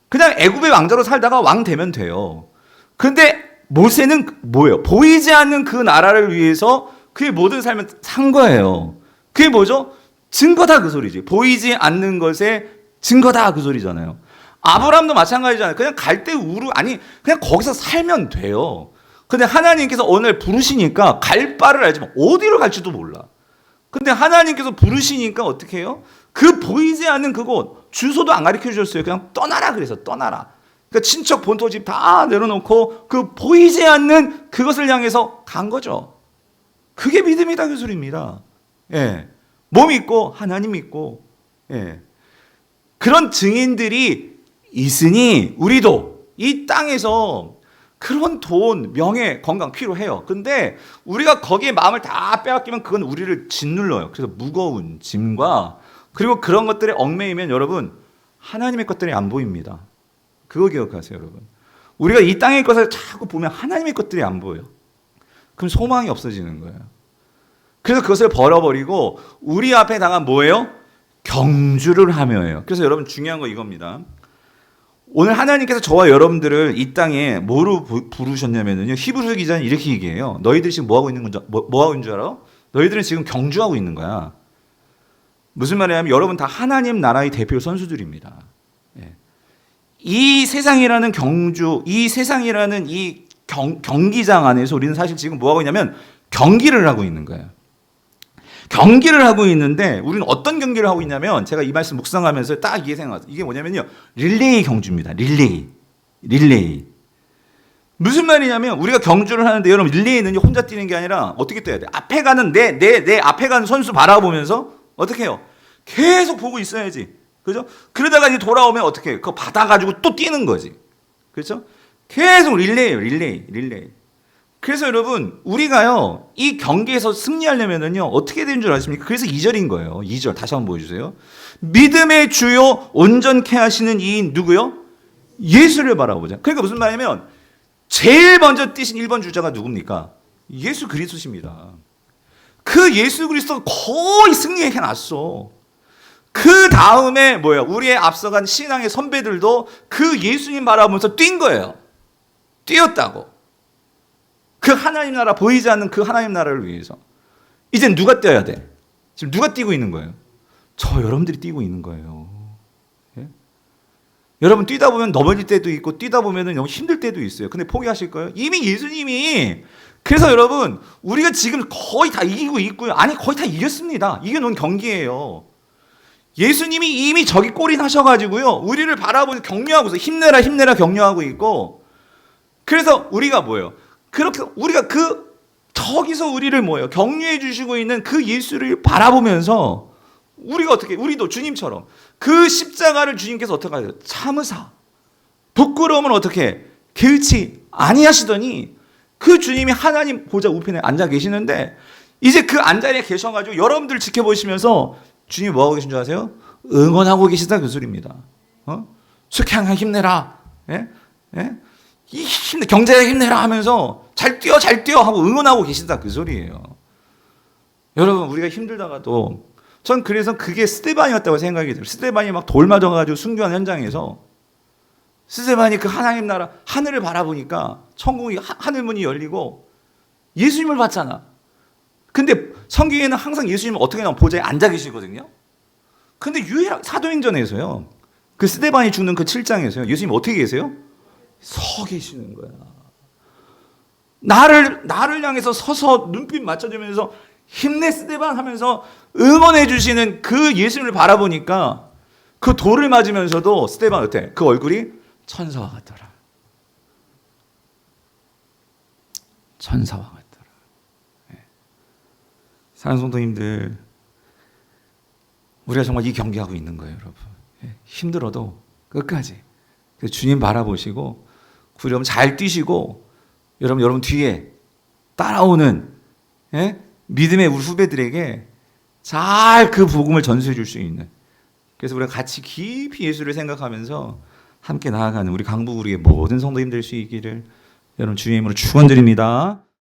S1: 그냥 애굽의 왕자로 살다가 왕 되면 돼요. 근데 모세는 뭐예요? 보이지 않는 그 나라를 위해서 그의 모든 삶을 산 거예요. 그게 뭐죠? 증거다 그 소리지. 보이지 않는 것의 증거다 그 소리잖아요. 아브라함도 마찬가지잖아요. 그냥 갈대 우르 그냥 거기서 살면 돼요. 근데 하나님께서 오늘 부르시니까 갈 바를 알지만 어디로 갈지도 몰라. 근데 하나님께서 부르시니까 어떻게 해요? 그 보이지 않는 그곳, 주소도 안 가르쳐 주셨어요. 그냥 떠나라 그래서 떠나라. 그러니까 친척 본토집 다 내려놓고 그 보이지 않는 그것을 향해서 간 거죠. 그게 믿음이다 그 소리입니다. 예. 몸 있고 하나님 있고, 예. 그런 증인들이 있으니 우리도 이 땅에서 그런 돈, 명예, 건강 필요해요. 근데 우리가 거기에 마음을 다 빼앗기면 그건 우리를 짓눌러요. 그래서 무거운 짐과 그리고 그런 것들에 얽매이면 여러분 하나님의 것들이 안 보입니다. 그거 기억하세요, 여러분. 우리가 이 땅의 것을 자꾸 보면 하나님의 것들이 안 보여요. 그럼 소망이 없어지는 거예요. 그래서 그것을 버려버리고 우리 앞에 당한 뭐예요? 경주를 하며예요. 그래서 여러분 중요한 거 이겁니다. 오늘 하나님께서 저와 여러분들을 이 땅에 뭐로 부르셨냐면요. 히브리 기자는 이렇게 얘기해요. 너희들이 지금 뭐 하고 있는 건지 뭐 하고 있는 줄 알아? 너희들은 지금 경주하고 있는 거야. 무슨 말이냐면 여러분 다 하나님 나라의 대표 선수들입니다. 예. 이 세상이라는 경주, 이 세상이라는 이 경기장 안에서 우리는 사실 지금 뭐 하고 있냐면 경기를 하고 있는 거예요. 경기를 하고 있는데 우리는 어떤 경기를 하고 있냐면 제가 이 말씀 묵상하면서 딱 이게 생각났어요. 이게 뭐냐면요. 릴레이 경주입니다. 릴레이. 무슨 말이냐면 우리가 경주를 하는데 여러분 릴레이는 혼자 뛰는 게 아니라 어떻게 뛰어야 돼? 앞에 가는 내 앞에 가는 선수 바라보면서 어떻게 해요? 계속 보고 있어야지. 그죠? 그러다가 이제 돌아오면 어떻게 해요? 그거 받아가지고 또 뛰는 거지. 그렇죠? 계속 릴레이. 그래서 여러분 우리가요 이 경기에서 승리하려면은요 어떻게 되는 줄 아십니까? 그래서 2절인 거예요. 2절 다시 한번 보여주세요. 믿음의 주요 온전케 하시는 이인 누구요? 예수를 바라보자. 그러니까 무슨 말이냐면 제일 먼저 뛰신 1번 주자가 누굽니까? 예수 그리스도십니다. 그 예수 그리스도가 거의 승리해 놨어. 그 다음에 뭐예요? 우리의 앞서간 신앙의 선배들도 그 예수님 바라보면서 뛴 거예요. 뛰었다고. 그 하나님 나라 보이지 않는 그 하나님 나라를 위해서. 이젠 누가 뛰어야 돼? 지금 누가 뛰고 있는 거예요? 저 여러분들이 뛰고 있는 거예요. 예? 여러분 뛰다 보면 넘어질 때도 있고 뛰다 보면 너무 힘들 때도 있어요. 근데 포기하실 거예요? 이미 예수님이 그래서 여러분 우리가 지금 거의 다 이기고 있고요. 아니 거의 다 이겼습니다. 이겨놓은 경기예요. 예수님이 이미 저기 골인 하셔가지고요. 우리를 바라보는 격려하고 있어요. 힘내라 격려하고 있고. 그래서 우리가 뭐예요? 그렇게 우리가 저기서 우리를 뭐예요? 격려해 주시고 있는 그 예수를 바라보면서 우리가 어떻게 우리도 주님처럼 그 십자가를 주님께서 어떻게 하세요? 참으사 부끄러움은 어떻게 개의치 아니하시더니 그 주님이 하나님 보좌 우편에 앉아 계시는데 이제 그 앉아리에 계셔가지고 여러분들 지켜보시면서 주님이 뭐하고 계신 줄 아세요? 응원하고 계시다 그 소리입니다. 숙향아 힘내라. 예? 경제에 힘내라 하면서 잘 뛰어 하고 응원하고 계신다 그 소리예요. 여러분 우리가 힘들다가도 전 그래서 그게 스데반이었다고 생각이 들어요. 스데반이 막 돌 맞아가지고 순교한 현장에서 스데반이 그 하나님 나라 하늘을 바라보니까 천국이 하늘문이 열리고 예수님을 봤잖아. 근데 성경에는 항상 예수님은 어떻게 나오면 보좌에 앉아 계시거든요. 근데 유일하게 사도행전에서요. 그 스데반이 죽는 그 7장에서요. 예수님 어떻게 계세요? 서 계시는 거야. 나를 향해서 서서 눈빛 맞춰주면서 힘내 스데반 하면서 응원해 주시는 그 예수님을 바라보니까 그 돌을 맞으면서도 스데반 어때? 그 얼굴이 천사와 같더라. 천사와 같더라. 사랑하는 성도님들, 우리가 정말 이 경기하고 있는 거예요, 여러분. 힘들어도 끝까지 주님 바라보시고 여러분 잘 뛰시고 여러분 뒤에 따라오는 믿음의 우리 후배들에게 잘 그 복음을 전수해 줄 수 있는, 그래서 우리가 같이 깊이 예수를 생각하면서 함께 나아가는 우리 강북 우리의 모든 성도님들 수 있기를 여러분 주님의 이름으로 축원드립니다.